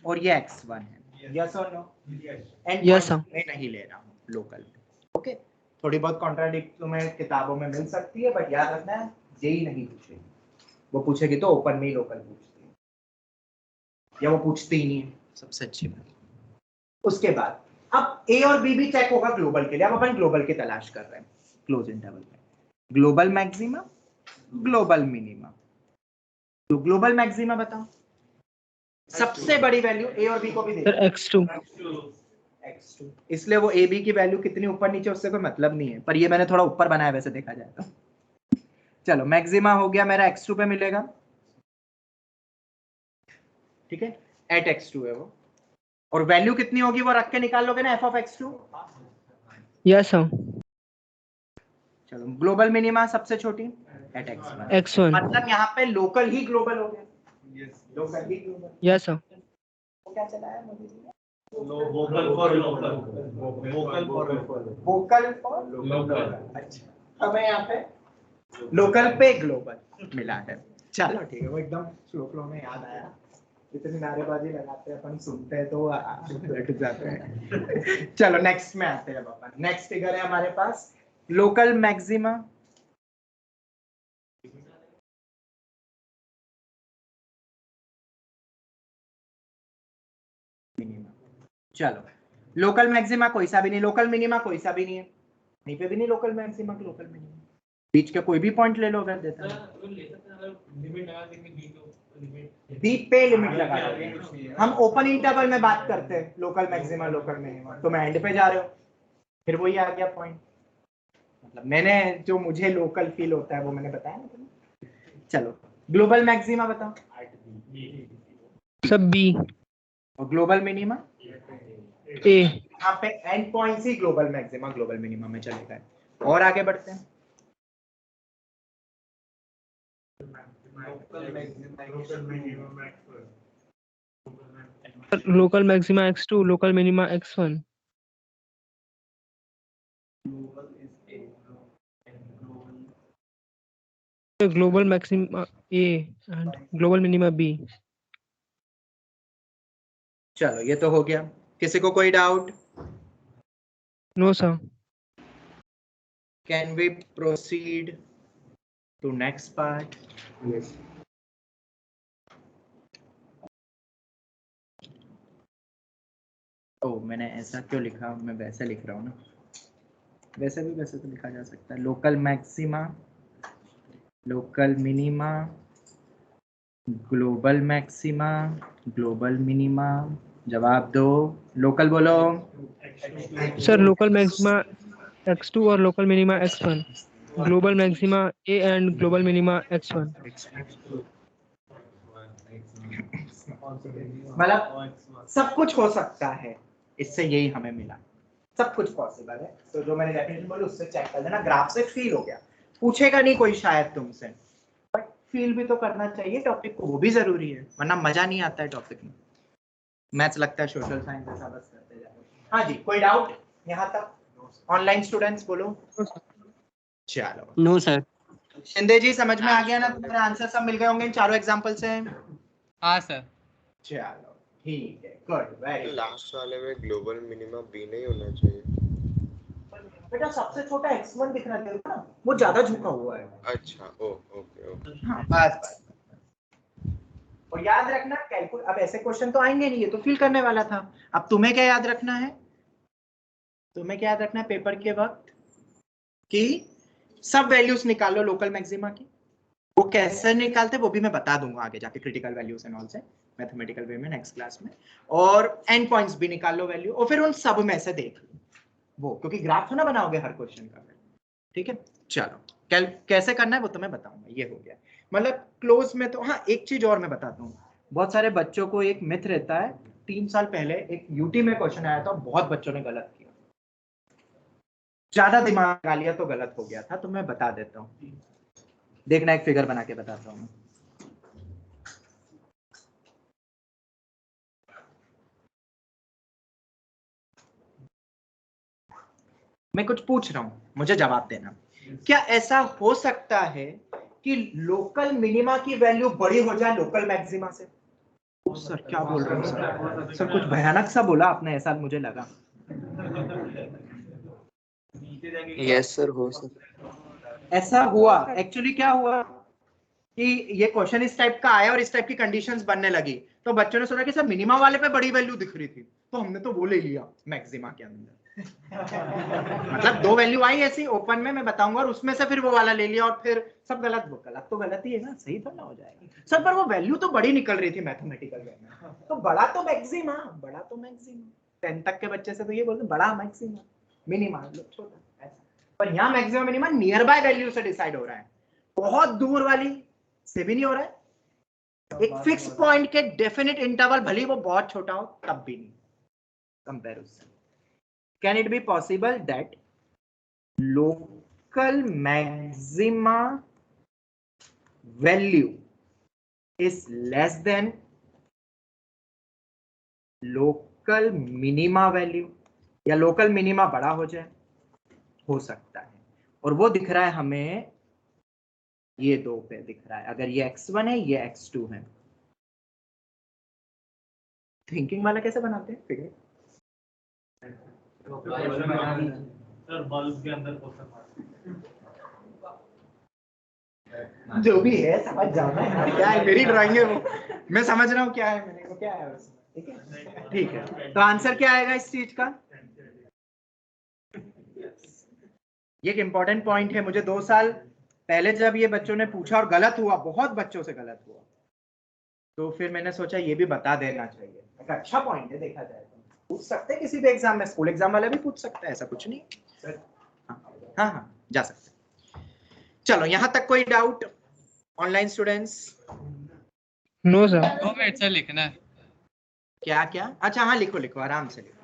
और ये x1 है, यस और नो? And Yes, sir. मैं नहीं ले रहा हूँ लोकल। ओके थोड़ी बहुत कॉन्ट्राडिक्ट तुम्हें किताबों में मिल सकती है, बट याद रखना है जेई नहीं पूछेगी, वो पूछेगी तो ओपन में ही लोकल पूछती है, या वो पूछती ही नहीं है, सबसे अच्छी बात। उसके बाद अब ए और बी भी चेक होगा ग्लोबल के लिए। अब अपन ग्लोबल की तलाश कर रहे हैं क्लोज इंटरवल में। Global maxima, global minima. तो ग्लोबल मैक्सिमा बताओ, सबसे बड़ी वैल्यू ए और बी को भी सर देखो, x2। इसलिए वो ए बी की वैल्यू कितनी ऊपर नीचे उससे कोई मतलब नहीं है, पर ये मैंने थोड़ा ऊपर बनाया वैसे देखा जाए तो। चलो मैक्सिमा हो गया मेरा x2 पे मिलेगा, ठीक है, एट x2 है वो, और वैल्यू कितनी होगी वो रख के निकाल लोगे ना, f of x2। Yes sir. चलो ग्लोबल मिनिमा सबसे छोटी एट x1। x1। मतलब यहाँ पे लोकल ही ग्लोबल हो गया, लोकल ही ग्लोबल। Yes sir. वो क्या चला है मोदी जी ने? Vocal for local, vocal for local. अच्छा हमें यहाँ पे लोकल पे ग्लोबल मिला है। चलो ठीक है, वो एकदम स्लो फ्लो में याद आया। इतनी नारेबाजी लगाते हैं अपन, सुनते हैं तो बैठ जाते हैं। चलो नेक्स्ट में आते हैं अपन। नेक्स्ट फिगर है हमारे पास लोकल मैक्सिमा, चलो लोकल मैक्सिमा कोई सा भी नहीं, लोकल मिनिमा कोई सा भी नहीं है, कहीं पे भी नहीं लोकल मैक्सिमा लोकल मिनिमा। बीच का कोई भी पॉइंट ले लो अगर देता है, बी पे लिमिट लगा दोगे। हम ओपन इंटरवल में बात करते हैं लोकल मैक्सिमा लोकल मिनिमा, तो मैं एंड पे जा रहे हो, फिर वही आ गया पॉइंट। मतलब मैंने जो मुझे लोकल फील होता है वो मैंने बताया ना तुम्हें। चलो ग्लोबल मैक्सिमा बताओ। सब b। और ग्लोबल मिनिमा a। यहाँ पे एंड पॉइंट्स ही ग्लोबल मैक्सिमा ग्लोबल मिनिमा में चलेगा। और आगे बढ़ते हैं। Local maxima x2, local minima x1। Global maxima a and global minima b। चलो ये तो हो गया, किसी को कोई doubt? No sir. Can we proceed to next part? ओ मैंने ऐसा क्यों लिखा, मैं वैसे लिख रहा हूँ ना, वैसे तो लिखा जा सकता है। Local maxima, local minima, global maxima, global minima. जवाब दो, लोकल बोलो। सर लोकल मैक्सिमा x2 और local minima x1। global maxima A and global minima x1. मतलब सब कुछ हो सकता है, इससे यही हमें मिला, सब कुछ पॉसिबल है। तो जो मैंने डेफिनेशन बोली उससे चेक कर लेना, ग्राफ से फील हो गया, पूछेगा नहीं कोई शायद तुमसे, बट फील भी तो करना चाहिए टॉपिक को, वो भी जरूरी है, वरना मजा नहीं आता है टॉपिक में। मैथ्स लगता है सोशल साइंस जैसा, बस करते जाओ। हाँ जी, कोई डाउट यहाँ तक? ऑनलाइन स्टूडेंट्स बोलो। चलो नो सर। शिंदे जी समझ में आ गया ना, तुम्हारे आंसर सब मिल गए होंगे इन चारों एग्जांपल से? हाँ सर। चलो ठीक है, गुड, वेरी गुड। लास्ट वाले में ग्लोबल मिनिमा बी नहीं होना चाहिए बेटा सबसे छोटा x1 दिख रहा है ना, वो ज्यादा झुका हुआ है। अच्छा ओके हाँ बस। और याद रखना कैलकुलेट, अब ऐसे क्वेश्चन तो आएंगे नहीं, ये तो फिल करने वाला था। अब तुम्हें क्या याद रखना है, तुम्हें क्या याद रखना है पेपर के वक्त कि सब वैल्यूज निकाल लो लोकल मैक्सिमा की। वो कैसे निकालते वो भी मैं बता दूंगा आगे जाके, क्रिटिकल वैल्यूज एंड ऑल से मैथमेटिकल वे में नेक्स्ट क्लास में। और एंड पॉइंट्स भी निकाल लो वैल्यू, और फिर उन सब में से देख लो वो, क्योंकि ग्राफ तो ना बनाओगे हर क्वेश्चन का। ठीक है, चलो कैसे करना है वो तो मैं बताऊंगा। ये हो गया मतलब क्लोज में। तो हाँ एक चीज और मैं बताता हूँ, बहुत सारे बच्चों को एक मिथ रहता है, 3 साल पहले एक यूटी में क्वेश्चन आया था, बहुत बच्चों ने गलत किया, ज्यादा दिमाग लगा लिया तो गलत हो गया था। तो मैं बता देता हूँ, देखना एक फिगर बना के बताता हूँ। मैं कुछ पूछ रहा हूँ, मुझे जवाब देना। क्या ऐसा हो सकता है कि लोकल मिनिमा की वैल्यू बड़ी हो जाए लोकल मैक्सिमा से? ओ सर क्या बोल रहे हो सर? सर कुछ भयानक सा बोला आपने, ऐसा मुझे लगा। यस सर, हो सकता। ऐसा हुआ, एक्चुअली क्या हुआ कि ये क्वेश्चन इस टाइप का आया और इस टाइप की कंडीशंस बनने लगी, तो बच्चों ने सोचा कि सर मिनिमा वाले पे बड़ी वैल्यू दिख रही थी, तो हमने तो वो ले लिया मैक्सिमा के अंदर। मतलब 2 वैल्यू आई ऐसी ओपन में, मैं बताऊंगा, और उसमें से फिर वो वाला ले लिया, और फिर सब गलत। वो गलत तो गलत ही है ना, सही तो ना हो जाएगा सर, पर वो वैल्यू तो बड़ी निकल रही थी मैथमेटिकल वे में, तो बड़ा तो मैक्सिमा, बड़ा तो मैक्सिमा। 10 तक के बच्चे से तो ये बोलते बड़ा मैक्सिमा, मिनिमा छोटा ऐसा। पर यहाँ maxima minima near by value से डिसाइड हो रहा है, बहुत दूर वाली से भी नहीं हो रहा है। एक फिक्स पॉइंट के डेफिनेट इंटरवल, भले वो बहुत छोटा हो तब भी नहीं। Comparison, can it be possible that local maxima value is less than local minima value, या लोकल मिनिमा बड़ा हो जाए? हो सकता है, और वो दिख रहा है हमें ये 2 पे दिख रहा है। अगर ये x1 है, ये x2 है। थिंकिंग वाला कैसे बनाते हैं फिगर? सर बल्ब के अंदर जो भी है समझ जाना है क्या है, मेरी ड्राइंग है वो, मैं समझ रहा हूँ क्या है, मैंने वो क्या है उसमें। ठीक है, ठीक है, तो आंसर क्या आएगा इस चीज का? ये एक इंपॉर्टेंट पॉइंट है। मुझे 2 साल पहले जब ये बच्चों ने पूछा और गलत हुआ, बहुत बच्चों से गलत हुआ, तो फिर मैंने सोचा ये भी बता देना चाहिए। एक अच्छा पॉइंट है, देखा जाए तो पूछ सकते हैं किसी भी एग्जाम में, स्कूल एग्जाम वाला भी पूछ सकता है, ऐसा कुछ नहीं। हाँ हाँ जा सकते हैं। चलो यहाँ तक कोई doubt online students? No sir. 2 minute से लिखना है। क्या क्या? अच्छा हाँ लिखो लिखो, आराम से लिखो।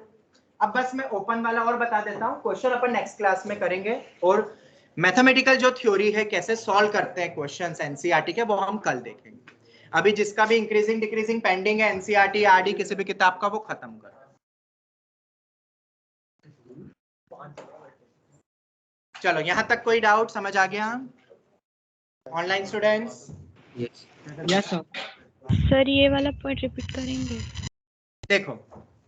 अब बस मैं ओपन वाला और बता देता हूँ, क्वेश्चन अपन नेक्स्ट क्लास में करेंगे, और मैथमेटिकल जो थ्योरी है कैसे सॉल्व करते हैं क्वेश्चंस एनसीईआरटी के, वो हम कल देखेंगे। अभी जिसका भी इंक्रीजिंग डिक्रीजिंग पेंडिंग है एनसीईआरटी आरडी किसी भी किताब का, वो खत्म करो। चलो यहाँ तक कोई डाउट, समझ आ गया online students? Yes Yes sir. Sir ये वाला पॉइंट रिपीट करेंगे? देखो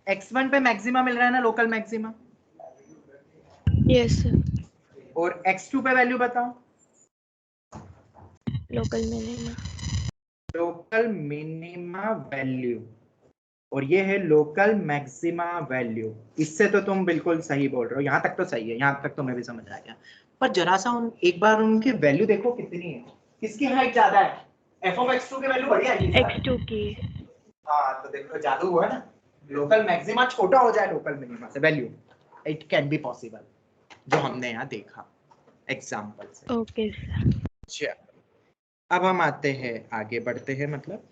x1 पे मैक्सिमा मिल रहा है ना, लोकल मैक्सिमा, यस सर। और x2 पे वैल्यू बताओ। Local minima. Local minima value, और ये है लोकल मैक्सिमा वैल्यू। इससे तो तुम बिल्कुल सही बोल रहे हो, यहाँ तक तो सही है, यहाँ तक तो मैं भी समझ आ गया। पर जरा सा एक बार उनकी वैल्यू देखो कितनी है, किसकी हाइट ज्यादा है? f of x2 की वैल्यू बढ़िया है x2 की। हाँ तो देखो जादू हुआ ना, लोकल मैक्सिमा छोटा हो जाए लोकल मिनिमा से value, it can be possible, जो हमने यहाँ देखा। एग्जाम्पल से। ओके चलो अब हम आते हैं, आगे बढ़ते हैं, मतलब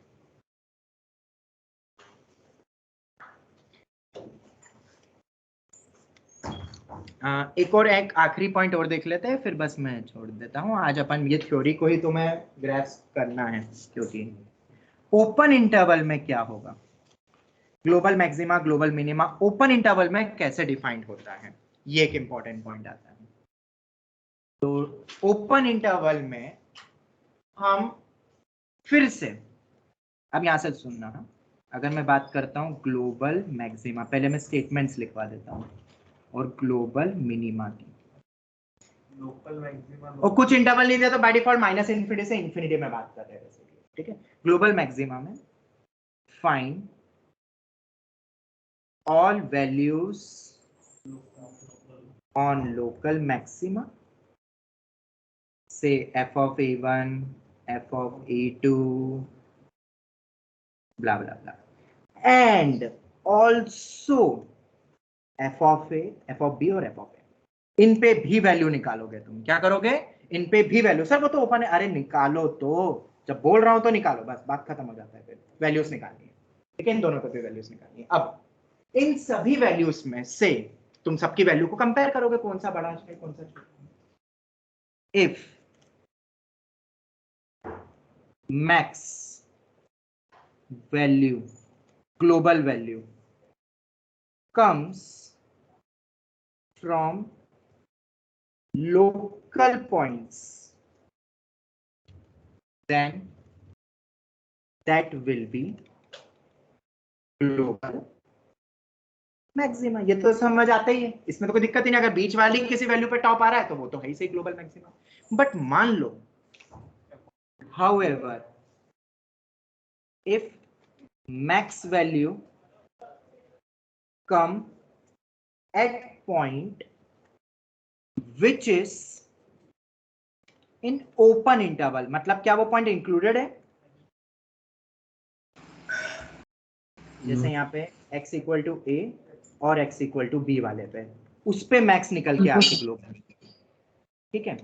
एक आखिरी पॉइंट और देख लेते हैं, फिर बस मैं छोड़ देता हूँ। आज अपन ये थ्योरी को ही तुम्हें ग्रैस्प करना है, क्योंकि ओपन इंटरवल में क्या होगा, global maxima global minima open interval में कैसे डिफाइंड होता है, ये एक इंपॉर्टेंट पॉइंट आता है। तो ओपन इंटरवल में हम फिर से, अब यहां से सुनना, अगर मैं बात करता हूं ग्लोबल मैक्सिमा, पहले मैं स्टेटमेंट्स लिखवा देता हूं, और ग्लोबल मिनिमा की, लोकल मैक्सिमा और कुछ इंटरवल नहीं दिया तो बाय डिफॉल्ट माइनस इन्फिनिटी से इन्फिनिटी में बात कर रहे हैं, ठीक है। ग्लोबल मैक्सिमा में find all values on local maxima, say f of a1, f of a2, blah blah blah, and also f of a, f of b और f of a, इन पे भी वैल्यू निकालोगे तुम। क्या करोगे? इन पे भी वैल्यू। सर वो तो ओपन है, अरे निकालो तो, जब बोल रहा हूं तो निकालो, बस बात खत्म हो जाता है, फिर वैल्यूज निकालनी है, ठीक है, इन दोनों पे भी वैल्यूज निकालनी है। अब इन सभी वैल्यूज में से तुम सबकी वैल्यू को कंपेयर करोगे, कौन सा बड़ा है कौन सा छोटा। If max value, global value comes from local points, then that will be global maxima. ये तो समझ आता ही है, इसमें तो कोई दिक्कत ही नहीं। अगर बीच वाली किसी वैल्यू पे टॉप आ रहा है तो वो तो है ही सही ग्लोबल मैक्सिमा। बट मान लो however if max value come at point which is in open interval, मतलब क्या वो पॉइंट इंक्लूडेड है? जैसे यहाँ पे x इक्वल टू a और x इक्वल टू b वाले पे, उस पे मैक्स निकल के आपकी ग्लोबल, ठीक है,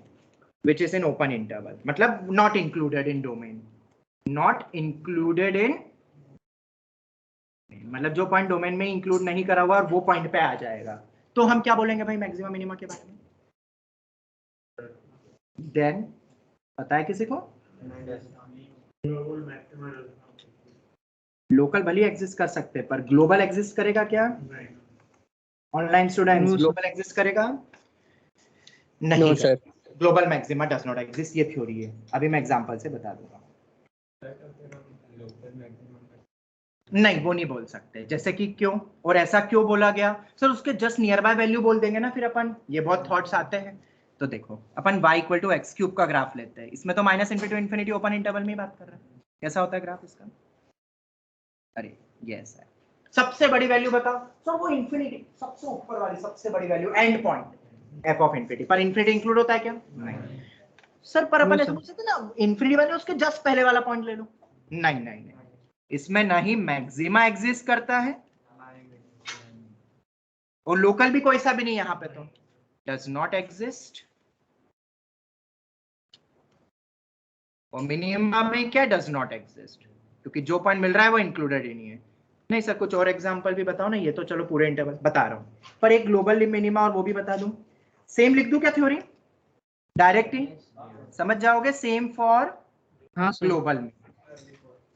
which is in open interval, मतलब not included in domain, not included in, मतलब जो पॉइंट डोमेन में इंक्लूड नहीं करा हुआ और वो पॉइंट पे आ जाएगा, तो हम क्या बोलेंगे भाई मैक्सिमा मिनिमा के बारे में? देन पता है किसी को? लोकल भले एग्जिस्ट कर सकते हैं, पर ग्लोबल एग्जिस्ट करेगा क्या? ऑनलाइन स्टूडेंट्स, ग्लोबल एग्जिस्ट करेगा? नहीं sir, global maxima does not exist, ये थ्योरी है। अभी मैं एग्जांपल से बता दूंगा। नहीं, वो नहीं बोल सकते। जैसे कि क्यों, और ऐसा क्यों बोला गया? सर उसके जस्ट नियर बाय वैल्यू बोल देंगे ना फिर अपन, ये बहुत थॉट्स आते हैं। तो देखो अपन y equal to x cube का ग्राफ लेते हैं, इसमें तो minus into infinity open interval में ही बात कर रहे हैं। कैसा होता है ग्राफ इसका? अरे ये ऐसा है, सबसे बड़ी वैल्यू बताओ सर, वो इन्फिनिटी सबसे ऊपर वाली सबसे बड़ी value and point f of infinity, पर इन्फिनिटी इंक्लूड होता है क्या? नहीं सर, पर अपन ऐसा बोल सकते ना, इन्फिनिटी वाले उसके जस्ट पहले वाला पॉइंट ले लो। नहीं नहीं नहीं, इसमें नहीं मैक्सिमा एग्जिस्ट करता है और लोकल भी कोई सा भी नहीं, यहाँ पे तो डज नॉट एग्जिस्ट, और मिनिमा में क्या डज नॉट एग्जिस्ट, क्योंकि जो पॉइंट मिल रहा है वो इंक्लूडेड ही नहीं है। नहीं सर कुछ और एग्जांपल भी बताओ ना, ये तो चलो पूरे इंटरवल बता रहा हूँ, पर एक ग्लोबल मिनिमा और वो भी बता दूं। सेम लिख दूं क्या थ्योरी? डायरेक्ट ही समझ जाओगे, सेम फॉर ग्लोबल में,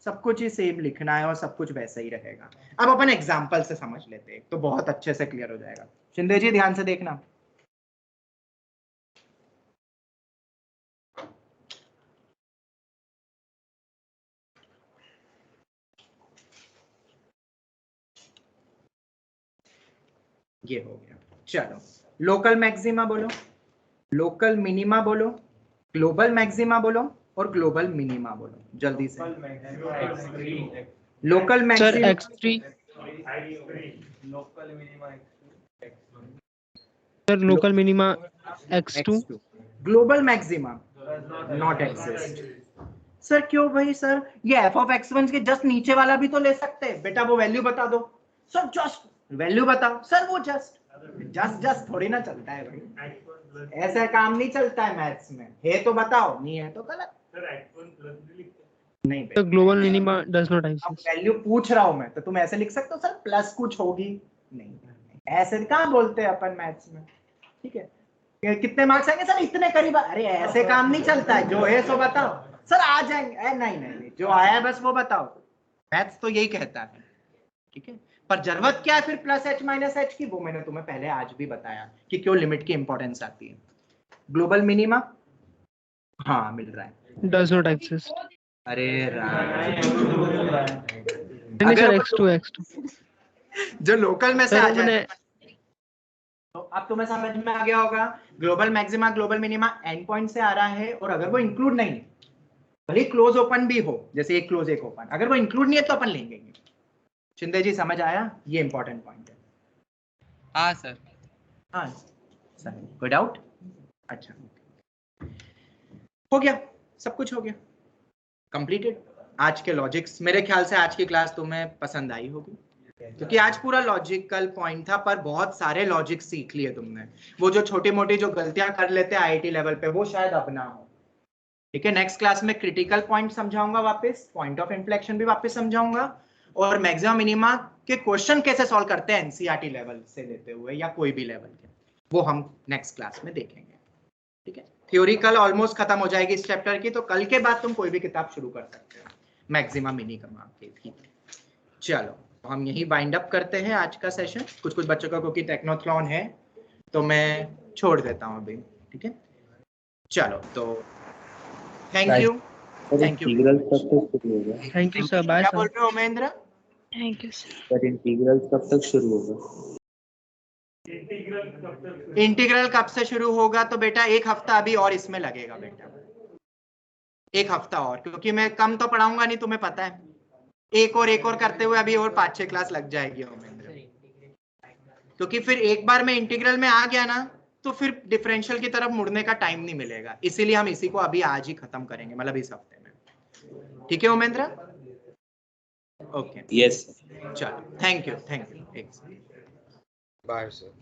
सब कुछ ही सेम लिखना है और सब कुछ वैसा ही रहेगा। अब अपन एग्जांपल से समझ लेते हैं तो बहुत अच्छे से क्लियर हो जाएगा। शिंदे जी ध्यान से देखना, ये हो गया। चलो लोकल मैक्सिमा बोलो, लोकल मिनिमा बोलो, ग्लोबल मैक्सिमा बोलो और ग्लोबल मिनिमा बोलो, जल्दी से। Local maxima x3 local minima sir, local minima x2 global maxima not exist. Sir क्यों भाई? सर ये f ऑफ x1 के जस्ट नीचे वाला भी तो ले सकते हैं बेटा, वो वैल्यू बता दो सर, जस्ट वैल्यू बताओ सर, वो जस्ट थोड़ी ना चलता है भाई। ऐसा काम नहीं चलता है मैथ्स में, है तो बताओ, नहीं है तो गलत। नहीं The global minima does not exist. Value पूछ रहा हूं मैं, तो तुम ऐसे लिख सकते हो सर प्लस कुछ होगी, नहीं ऐसे कहाँ बोलते हैं अपन मैथ्स में, ठीक है। कितने मार्क्स आएंगे सर, इतने करीब, अरे ऐसे काम नहीं चलता है, जो है सो बताओ सर, आ जाएंगे, नहीं, जो आया है बस वो बताओ, मैथ्स तो यही कहता है, ठीक है। पर जरूरत क्या है फिर प्लस h माइनस h की, वो मैंने तुम्हें पहले आज भी बताया कि क्यों लिमिट की इंपॉर्टेंस आती है। ग्लोबल मिनिमा, हाँ मिल रहा है, Does not exist. अरे नहीं सर, अगर x2 जो लोकल में से सर आ वो जाए, मैंने तो अब तुम्हें समझ में आ गया होगा, global maxima global minima and point से आ रहा है, और अगर वो इंक्लूड नहीं है, भले क्लोज ओपन भी हो, जैसे एक क्लोज एक ओपन, अगर वो इंक्लूड नहीं है तो अपन लेंगे। शिंदे जी समझ आया, ये इंपॉर्टेंट पॉइंट है। हाँ सर। हाँ सर, कोई डाउट? अच्छा, हो गया, सब कुछ हो गया, कंप्लीटेड। आज के लॉजिक्स, मेरे ख्याल से आज की क्लास तुम्हें पसंद आई होगी, क्योंकि आज पूरा लॉजिकल पॉइंट था, पर बहुत सारे लॉजिक सीख लिए तुमने। वो जो छोटी मोटी जो गलतियां कर लेते हैं आईआईटी लेवल पे, वो शायद अब ना हो, ठीक है। नेक्स्ट क्लास में क्रिटिकल पॉइंट समझाऊंगा वापस, पॉइंट ऑफ इन्फ्लेक्शन भी वापस समझाऊंगा, और मैक्सिमा मिनिमा के क्वेश्चन कैसे सॉल्व करते हैं एनसीईआरटी लेवल से लेते हुए या कोई भी लेवल के, वो हम नेक्स्ट क्लास में देखेंगे, ठीक है। थ्योरी कल ऑलमोस्ट खत्म हो जाएगी इस चैप्टर की, तो कल के बाद तुम कोई भी किताब शुरू कर सकते हो मैक्सिमा मिनिमा के, ठीक है। चलो हम यही वाइंड अप करते हैं आज का सेशन। कुछ बच्चों का क्योंकि टेक्नोथ्लॉन है तो मैं छोड़ देता हूँ अभी, ठीक है। चलो तो thank you, thank you. Integral कब तक शुरू होगा? थैंक यू सर, बाय क्या सर। बोल रहे हो Mahendra? Thank you sir. Sir integral कब तक शुरू होगा? इंटीग्रल कब से शुरू होगा? तो बेटा एक हफ्ता अभी और इसमें लगेगा बेटा, एक हफ्ता और, क्योंकि मैं कम तो पढ़ाऊंगा नहीं, तुम्हें पता है, एक और करते हुए अभी और 5-6 क्लास लग जाएगी महेंद्र, क्योंकि फिर एक बार मैं इंटीग्रल में आ गया ना, तो फिर डिफरेंशियल की तरफ मुड़ने का टाइम नहीं मिलेगा, इसीलिए हम इसी को अभी आज ही खत्म करेंगे, मतलब इस हफ्ते में, ठीक है उमेंद्र? Okay, yes. चलो थैंक यू, बाय सर।